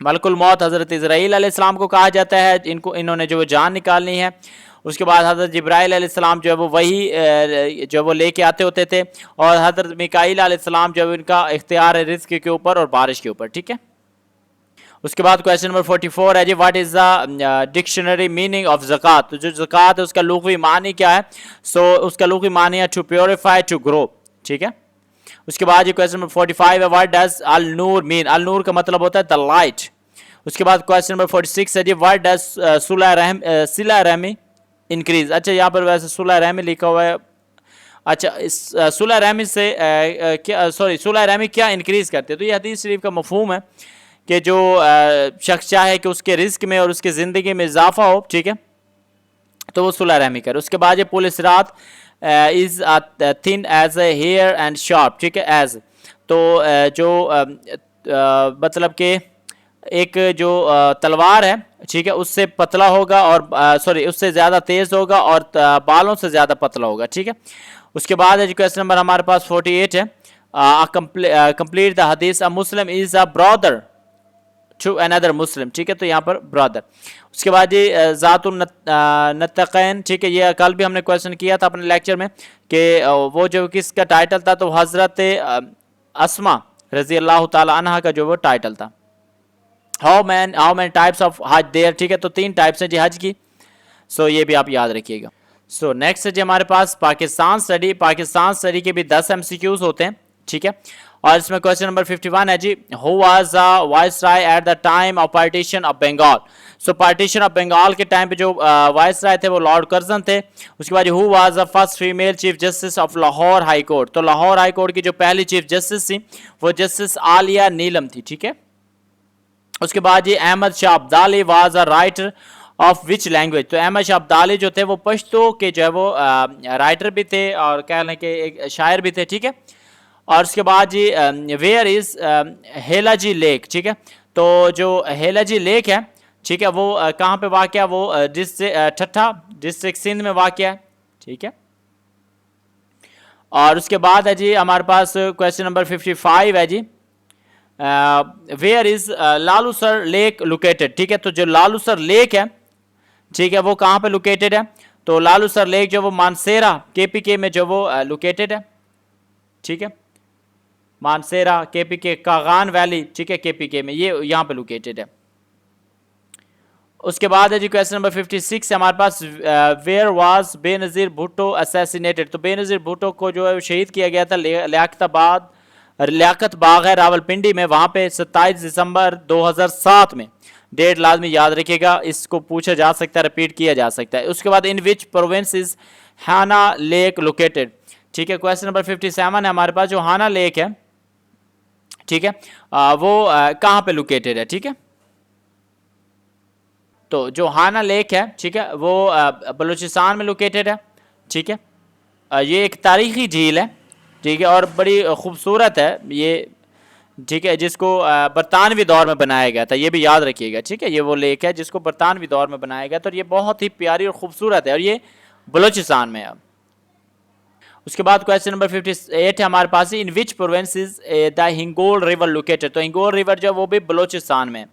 मलकुल मौत हज़रत इज़राइल अलैहिस्सलाम को कहा जाता है, इन्होंने जो जान निकालनी है। उसके बाद हज़रत जिब्राइल अलैहिस्सलाम जो है वो वही जो वो लेके आते होते थे, और हज़रत मिकाईल अलैहिस्सलाम जो है इनका इख्तियार है रिज़्क़ के ऊपर और बारिश के ऊपर, ठीक है। उसके बाद क्वेश्चन नंबर 44 है जी। What is the dictionary meaning of zakat, तो जो ज़कात है उसका लुग़वी मानी क्या है, सो उसका लुग़वी मानी है टू प्योरीफाई, टू ग्रो, ठीक है। उसके बाद ये क्वेश्चन नंबर 45 है। What does Al Noor mean, अल नूर का मतलब होता है द लाइट। उसके बाद क्वेश्चन नंबर 46 है जी। व्हाट डज सिला रहमी इंक्रीज, अच्छा, यहाँ पर वैसे सुलह रहमी लिखा हुआ है, अच्छा, इस सुलह रहमी से सुलह रहमी क्या इंक्रीज करते हैं, तो ये हदीस शरीफ का मफहूम है कि जो शख्स चाहे कि उसके रिस्क में और उसकी ज़िंदगी में इजाफा हो, ठीक है, तो वो सुलह रहमी करे। उसके बाद ये पुलिस रात is thin as a hair and sharp, ठीक है, एज, तो जो मतलब कि एक जो तलवार है, ठीक है, उससे पतला होगा और उससे ज़्यादा तेज़ होगा और बालों से ज़्यादा पतला होगा, ठीक है। उसके बाद क्वेश्चन नंबर हमारे पास 48 है। Complete the hadith, a Muslim is a brother to another Muslim, ठीक है, तो यहाँ पर ब्रदर। उसके बाद जी ज़ातुन नतक़ैन, ठीक है, ये कल भी हमने क्वेश्चन किया था अपने लेक्चर में कि वो जो किसका टाइटल था, तो हज़रत अस्मा रज़ी अल्लाह ताला अन्हा का जो वो टाइटल था। हाउ मैनी टाइप्स ऑफ हज देयर, ठीक है, तो 3 टाइप्स हैं जी हज की। सो ये भी आप याद रखिएगा। सो नेक्स्ट है जी हमारे पास पाकिस्तान स्टडी। पाकिस्तान स्टडी के भी 10 MCQs होते हैं, ठीक है, और इसमें क्वेश्चन नंबर 51 है जी, who was the viceroy at the time of partition of Bengal. So partition of Bengal के टाइम पे जो वाइसराय थे वो लॉर्ड कर्जन थे। उसके बाद who was the first female chief justice of Lahore high court. तो लाहौर हाई कोर्ट की जो पहली चीफ जस्टिस थी वो जस्टिस आलिया नीलम थी, ठीक है। उसके बाद जी Ahmad Shah Abdali was a writer of which language. तो अहमद शाह अब्दाली जो थे वो पश्तो के जो है वो राइटर भी थे और कह लें कि एक शायर भी थे, ठीक है। और उसके बाद जी वेयर इज हेलाजी लेक, ठीक है, तो जो हेलाजी लेक है, ठीक है, वो कहाँ पे वाक़या, वो ठट्ठा डिस्ट्रिक्ट सिंध में वाक़या है, ठीक है। और उसके बाद है जी हमारे पास क्वेश्चन नंबर 55 है जी, वेयर इज लालूसर लेक लोकेटेड, ठीक है, तो जो लालूसर लेक है, ठीक है, वो कहाँ पे लोकेटेड है, तो लालूसर लेक जो वो मानसेरा KPK में जो वो लोकेटेड है, ठीक है, मानसेरा KPK कागान वैली, ठीक है, KPK में ये यहाँ पे लोकेटेड है। उसके बाद है जी क्वेश्चन नंबर 56 है हमारे पास, where was Benazir Bhutto assassinated. तो बेनज़ीर भुट्टो को जो है शहीद किया गया था लियाकत बाग है रावलपिंडी में, वहाँ पे 27 दिसंबर 2007 में। डेट लाजमी याद रखिएगा, इसको पूछा जा सकता है, रिपीट किया जा सकता है। उसके बाद in which province is Hanna lake located, ठीक है, क्वेश्चन नंबर 57 है हमारे पास, जो हाना लेक है, ठीक है, वो कहाँ पे लोकेटेड है, ठीक है। तो जो हाना लेक है, ठीक है, वो बलूचिस्तान में लोकेटेड है, ठीक है। ये एक तारीखी झील है, ठीक है, और बड़ी खूबसूरत है ये, ठीक है, जिसको बरतानवी दौर में बनाया गया था, ये भी याद रखिएगा, ठीक है। ये वो लेक है जिसको बरतानवी दौर में बनाया गया था और ये बहुत ही प्यारी और खूबसूरत है और ये बलूचिस्तान में है। उसके बाद क्वेश्चन नंबर 58 है हमारे पास, in which province is the Hingol river located. तो हिंगोल रिवर जो है वो भी बलूचिस्तान में है,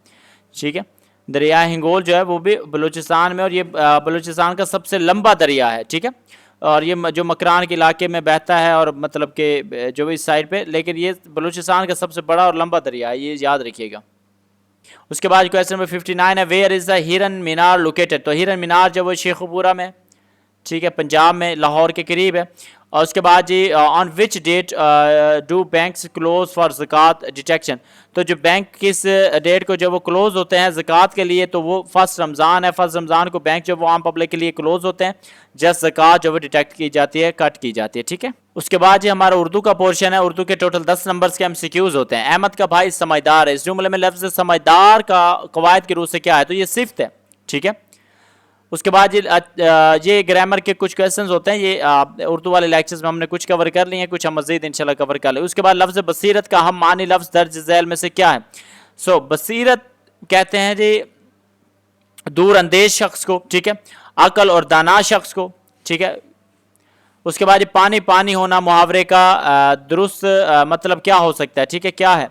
ठीक है, दरिया हिंगोल जो है वो भी बलूचिस्तान में, और ये बलूचिस्तान का सबसे लंबा दरिया है, ठीक है, और ये जो मकरान के इलाके में बहता है और मतलब कि जो इस साइड पे, लेकिन ये बलूचिस्तान का सबसे बड़ा और लंबा दरिया है, ये याद रखिएगा। उसके बाद क्वेश्चन नंबर 59 है, वेयर इज़ द हिरन मीनार लोकेटेड। तो हिरन मीनार जो वो शेखुपुरा में, ठीक है, पंजाब में, लाहौर के करीब है। और उसके बाद जी on which date do banks close for zakat detection. तो जो बैंक किस डेट को जो वो क्लोज होते हैं ज़कात के लिए, तो वो 1 रमज़ान है। 1 रमज़ान को बैंक जो वो आम पब्लिक के लिए क्लोज होते हैं, जस्ट ज़कात जो वो डिटेक्ट की जाती है, कट की जाती है, ठीक है। उसके बाद जी हमारा उर्दू का पोर्शन है। उर्दू के टोटल 10 नंबर्स के MCQs होते हैं। अहमद का भाई समझदार है, इस जुमले में लफ्ज़ समझदार का कवायद के रूप से क्या है, तो ये सिफ्त है, ठीक है। उसके बाद ये ग्रामर के कुछ क्वेश्चंस होते हैं, ये उर्दू वाले लेक्चर्स में हमने कुछ कवर कर लिए हैं, कुछ हम मज़ीद इंशाल्लाह कवर कर लें। उसके बाद लफ्ज़ बसीरत का हम मानी लफ्ज़ दर्ज झैल में से क्या है। सो बसीरत कहते हैं जी दूर अंदेज शख्स को, ठीक है, अकल और दाना शख्स को, ठीक है। उसके बाद पानी पानी होना मुहावरे का दुरुस्त मतलब क्या हो सकता है, ठीक है, क्या है,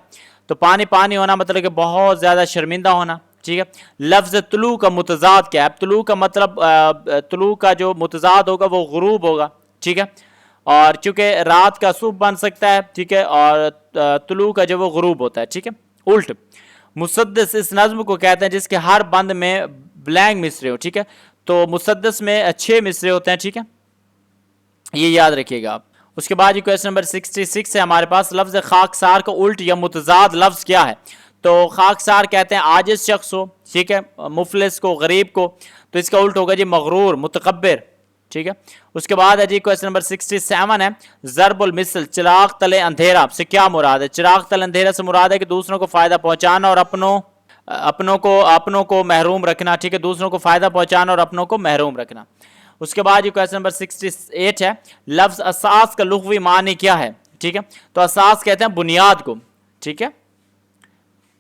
तो पानी पानी होना मतलब कि बहुत ज़्यादा शर्मिंदा होना, ठीक है। लफ्ज़ तुलू का मुतज़ाद क्या है, तुलू का मतलब तुलू का जो मुतज़ाद होगा वो गुरूब होगा, ठीक है, और चूंकि रात का सुबह बन सकता है, ठीक है, और तुलू का जो वो गुरूब होता है, ठीक है। उल्ट मुसद्दस इस नज़्म को कहते हैं जिसके हर बंद में ब्लैंक मिसरे हो, ठीक है, तो मुसद्दस में 6 मिसरे होते हैं, ठीक है, ये याद रखिएगा आप। उसके बाद ये क्वेश्चन नंबर 66 है हमारे पास, लफ्ज़ खाकसार का उल्ट या मुतज़ाद लफ्ज़ क्या है। तो खाकसार कहते हैं आजिज़ शख्स हो, ठीक है, मुफलिस को, गरीब को, तो इसका उल्ट होगा जी मगरूर, मुतकब्बिर, ठीक है। उसके बाद है जी क्वेश्चन नंबर 67 है, ज़रबुल मिसल चिराग तले अंधेरा से क्या मुराद है। चिराग तले अंधेरा से मुराद है कि दूसरों को फ़ायदा पहुँचाना और अपनों को महरूम रखना, ठीक है, दूसरों को फ़ायदा पहुँचाना और अपनों को महरूम रखना। उसके बाद ये क्वेश्चन नंबर 68 है, लफ्ज़ असास का लुग़वी मानी क्या है, ठीक है, तो असास कहते हैं बुनियाद को, ठीक है।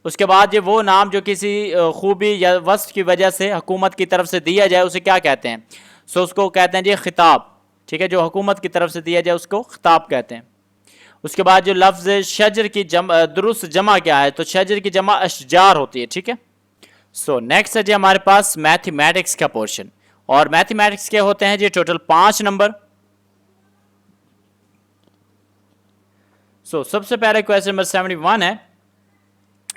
उसके बाद ये वो नाम जो किसी खूबी या वस्फ की वजह से हुकूमत की तरफ से दिया जाए उसे क्या कहते हैं, सो उसको कहते हैं जी खिताब, ठीक है, जो हुकूमत की तरफ से दिया जाए उसको खिताब कहते हैं। उसके बाद जो लफ्ज शजर की दुरुस्त जमा क्या है, तो शजर की जमा अशजार होती है, ठीक है। सो नेक्स्ट है जी हमारे पास मैथमेटिक्स का पोर्शन, और मैथमेटिक्स के होते हैं जी टोटल 5 नंबर। सो सबसे पहले क्वेश्चन नंबर 71 है,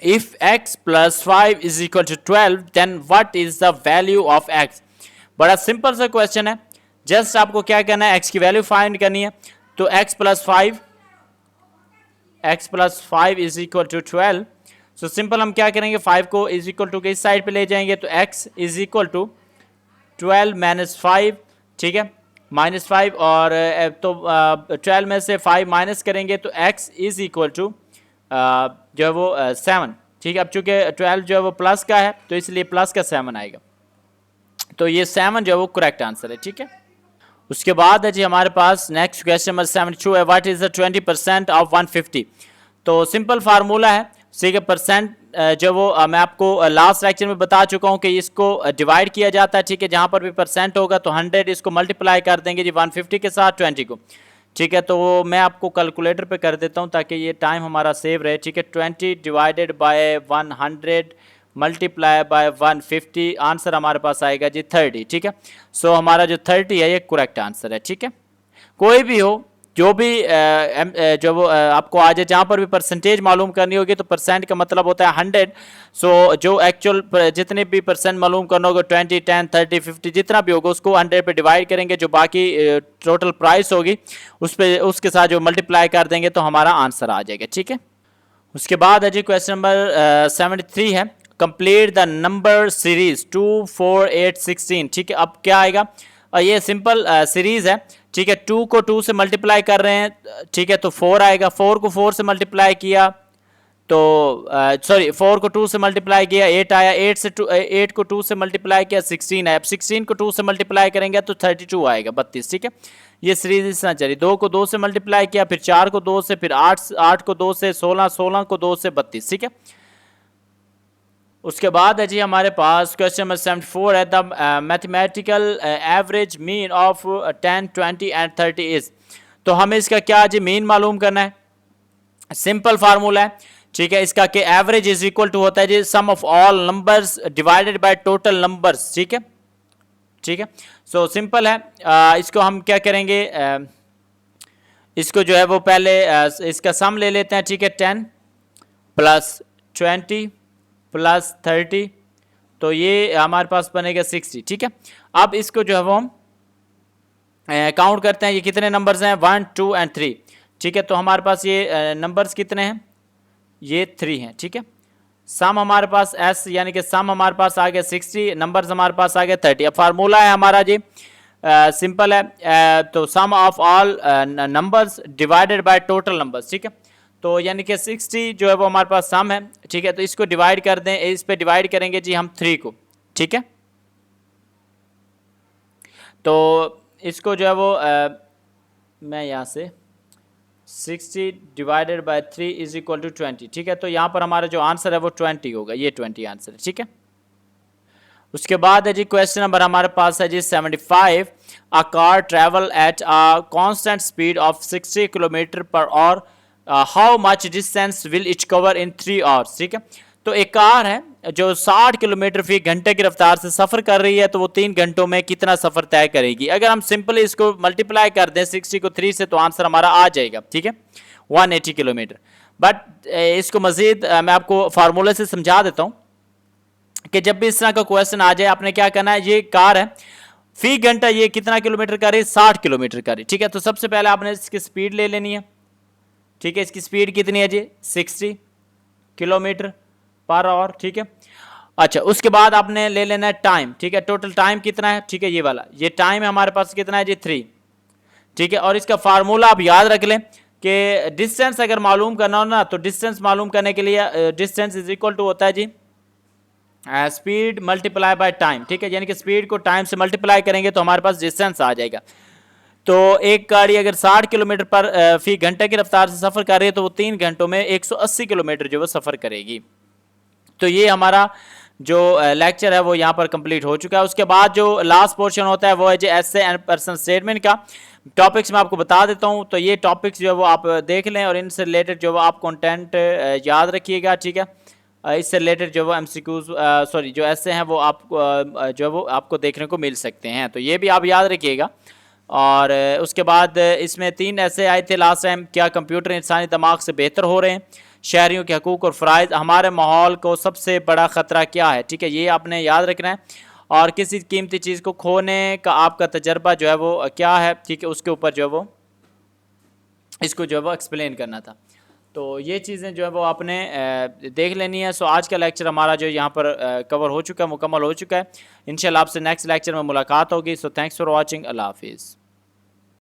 if x plus 5 is equal to 12 then what is the value of x। बड़ा सिंपल सा क्वेश्चन है, जस्ट आपको क्या करना है, x की वैल्यू फाइंड करनी है। तो x plus 5 is equal to 12। So simple हम क्या करेंगे, 5 को इज इक्वल टू के इस साइड पे ले जाएंगे, तो x is equal to 12 minus 5, ठीक है, माइनस 5, और तो 12 में से 5 माइनस करेंगे तो x इज इक्वल टू जो है वो 7, ठीक है। अब चूंकि 12 जो है वो प्लस का है तो इसलिए प्लस का 7 आएगा, तो ये 7 जो है वो करेक्ट आंसर है, ठीक है। उसके बाद है जी हमारे पास नेक्स्ट क्वेश्चन नंबर 72 है, व्हाट इज द 20% ऑफ 150। तो सिंपल फार्मूला है, ठीक है, परसेंट जो वो मैं आपको लास्ट लेक्चर में बता चुका हूँ कि इसको डिवाइड किया जाता है, ठीक है। जहाँ पर भी परसेंट होगा तो 100 इसको मल्टीप्लाई कर देंगे जी 150 के साथ 20 को, ठीक है। तो वो मैं आपको कैलकुलेटर पे कर देता हूँ ताकि ये टाइम हमारा सेव रहे, ठीक है। 20 divided by 100 multiply by 150, answer हमारे पास आएगा जी 30, ठीक है। सो हमारा जो 30 है ये करेक्ट आंसर है, ठीक है। कोई भी हो, जो भी जो वो आपको आ जाए, जहाँ पर भी परसेंटेज मालूम करनी होगी तो परसेंट का मतलब होता है 100। सो जो एक्चुअल जितने भी परसेंट मालूम करना होगा 20, 10, 30, 50 जितना भी होगा उसको 100 पे डिवाइड करेंगे, जो बाकी टोटल प्राइस होगी उस पे उसके साथ जो मल्टीप्लाई कर देंगे तो हमारा आंसर आ जाएगा, ठीक है। उसके बाद है जी क्वेश्चन नंबर 73 है, कंप्लीट द नंबर सीरीज 2, 4, 8, 16, ठीक है। अब क्या आएगा, ये सिंपल सीरीज है, ठीक है। 2 को 2 से मल्टीप्लाई कर रहे हैं, ठीक है, तो 4 आएगा। 4 को 4 से मल्टीप्लाई किया तो सॉरी 4 को 2 से मल्टीप्लाई किया 8 आया, 8 को 2 से मल्टीप्लाई किया 16 आया। अब 16 को 2 से मल्टीप्लाई करेंगे तो 32 आएगा, 32, ठीक है। ये सीरीज इस तरह चली, 2 को 2 से मल्टीप्लाई किया, फिर 4 को 2 से, फिर 8 को 2 से, 16 को 2 से 32, ठीक है। उसके बाद है जी हमारे पास क्वेश्चन नंबर 74 है, the mathematical average mean of 10, 20 and 30 is. तो हमें इसका क्या जी मीन मालूम करना है, सिंपल फार्मूला है, ठीक है। इसका कि एवरेज इज इक्वल टू होता है जी sum of all numbers divided by total numbers, ठीक है, ठीक है। सो सिंपल है, इसको हम क्या करेंगे, इसको जो है वो पहले इसका सम ले लेते हैं, ठीक है। 10 प्लस 20 प्लस 30, तो ये हमारे पास बनेगा 60, ठीक है। अब इसको जो है वो हम काउंट करते हैं, ये कितने नंबर्स हैं, 1, 2 एंड 3, ठीक है। तो हमारे पास ये नंबर्स कितने हैं, ये 3 हैं, ठीक है। सम हमारे पास एस यानी कि सम हमारे पास आ गया 60, नंबर्स हमारे पास आ गए 30। अब फार्मूला है हमारा जी सिंपल है, तो sum of all numbers divided by total numbers, ठीक है। तो यानी कि 60 जो है वो हमारे पास सम है, ठीक है। तो इसको डिवाइड कर दें, इस पे डिवाइड करेंगे जी हम 3 को, ठीक है। तो इसको जो है वो मैं यहाँ से 60 divided by 3 is equal to 20, ठीक है। तो यहाँ पर हमारा जो आंसर है वो 20 होगा, ये 20 आंसर है, ठीक है। उसके बाद है जी क्वेश्चन नंबर हमारे पास है जी 75, a car travel at a constant speed of 60 kilometre per hour, how much distance will it cover in 3 hours, ठीक है। तो एक कार है जो 60 किलोमीटर फी घंटे की रफ्तार से सफर कर रही है, तो वो 3 घंटों में कितना सफर तय करेगी। अगर हम सिंपली इसको मल्टीप्लाई कर दें 60 को 3 से तो आंसर हमारा आ जाएगा, ठीक है, 180 किलोमीटर। बट इसको मजीद मैं आपको फार्मूले से समझा देता हूँ कि जब भी इस तरह का क्वेश्चन आ जाए आपने क्या करना है, ये कार है फी घंटा ये कितना किलोमीटर कर रही है, 60 किलोमीटर कर रही है, ठीक है। तो सबसे पहले आपने इसकी स्पीड ले लेनी है, ठीक है। इसकी स्पीड कितनी है जी, 60 किलोमीटर पर आवर, ठीक है। अच्छा, उसके बाद आपने ले लेना है टाइम, ठीक है। टोटल टाइम कितना है, ठीक है, ये वाला ये टाइम है हमारे पास कितना है जी 3, ठीक है। और इसका फार्मूला आप याद रख लें कि डिस्टेंस अगर मालूम करना हो ना, तो डिस्टेंस मालूम करने के लिए डिस्टेंस इज इक्वल टू होता है जी स्पीड मल्टीप्लाई बाय टाइम, ठीक है। यानी कि स्पीड को टाइम से मल्टीप्लाई करेंगे तो हमारे पास डिस्टेंस आ जाएगा। तो एक गाड़ी अगर 60 किलोमीटर पर फी घंटे की रफ्तार से सफर कर रही है तो वो 3 घंटों में 180 किलोमीटर जो वो सफर करेगी। तो ये हमारा जो लेक्चर है वो यहाँ पर कंप्लीट हो चुका है। उसके बाद जो लास्ट पोर्शन होता है वो है जी एसे एंड पर्सनल स्टेटमेंट का। टॉपिक्स मैं आपको बता देता हूँ। तो ये टॉपिक्स जो है वो आप देख लें और इनसे रिलेटेड जो है वो आप कंटेंट याद रखिएगा, ठीक है। इससे रिलेटेड जो वो एमसीक्यूज सॉरी जो ऐसे हैं वो आप जो है वो आपको देखने को मिल सकते हैं, तो ये भी आप याद रखिएगा। और उसके बाद इसमें 3 ऐसे आए थे लास्ट टाइम, क्या कंप्यूटर इंसानी दिमाग से बेहतर हो रहे हैं, शहरियों के हकूक़ और फ़राइज़, हमारे माहौल को सबसे बड़ा ख़तरा क्या है, ठीक है, ये आपने याद रखना है। और किसी कीमती चीज़ को खोने का आपका तजर्बा जो है वो क्या है, ठीक है, उसके ऊपर जो है वो इसको जो है वो एक्सप्लेन करना था। तो ये चीज़ें जो है वो आपने देख लेनी है। सो आज का लेक्चर हमारा जो यहाँ पर कवर हो चुका है, मुकम्मल हो चुका है। इंशाल्लाह आपसे नेक्स्ट लेक्चर में मुलाकात होगी। So thanks for watching. Allah हाफिज़।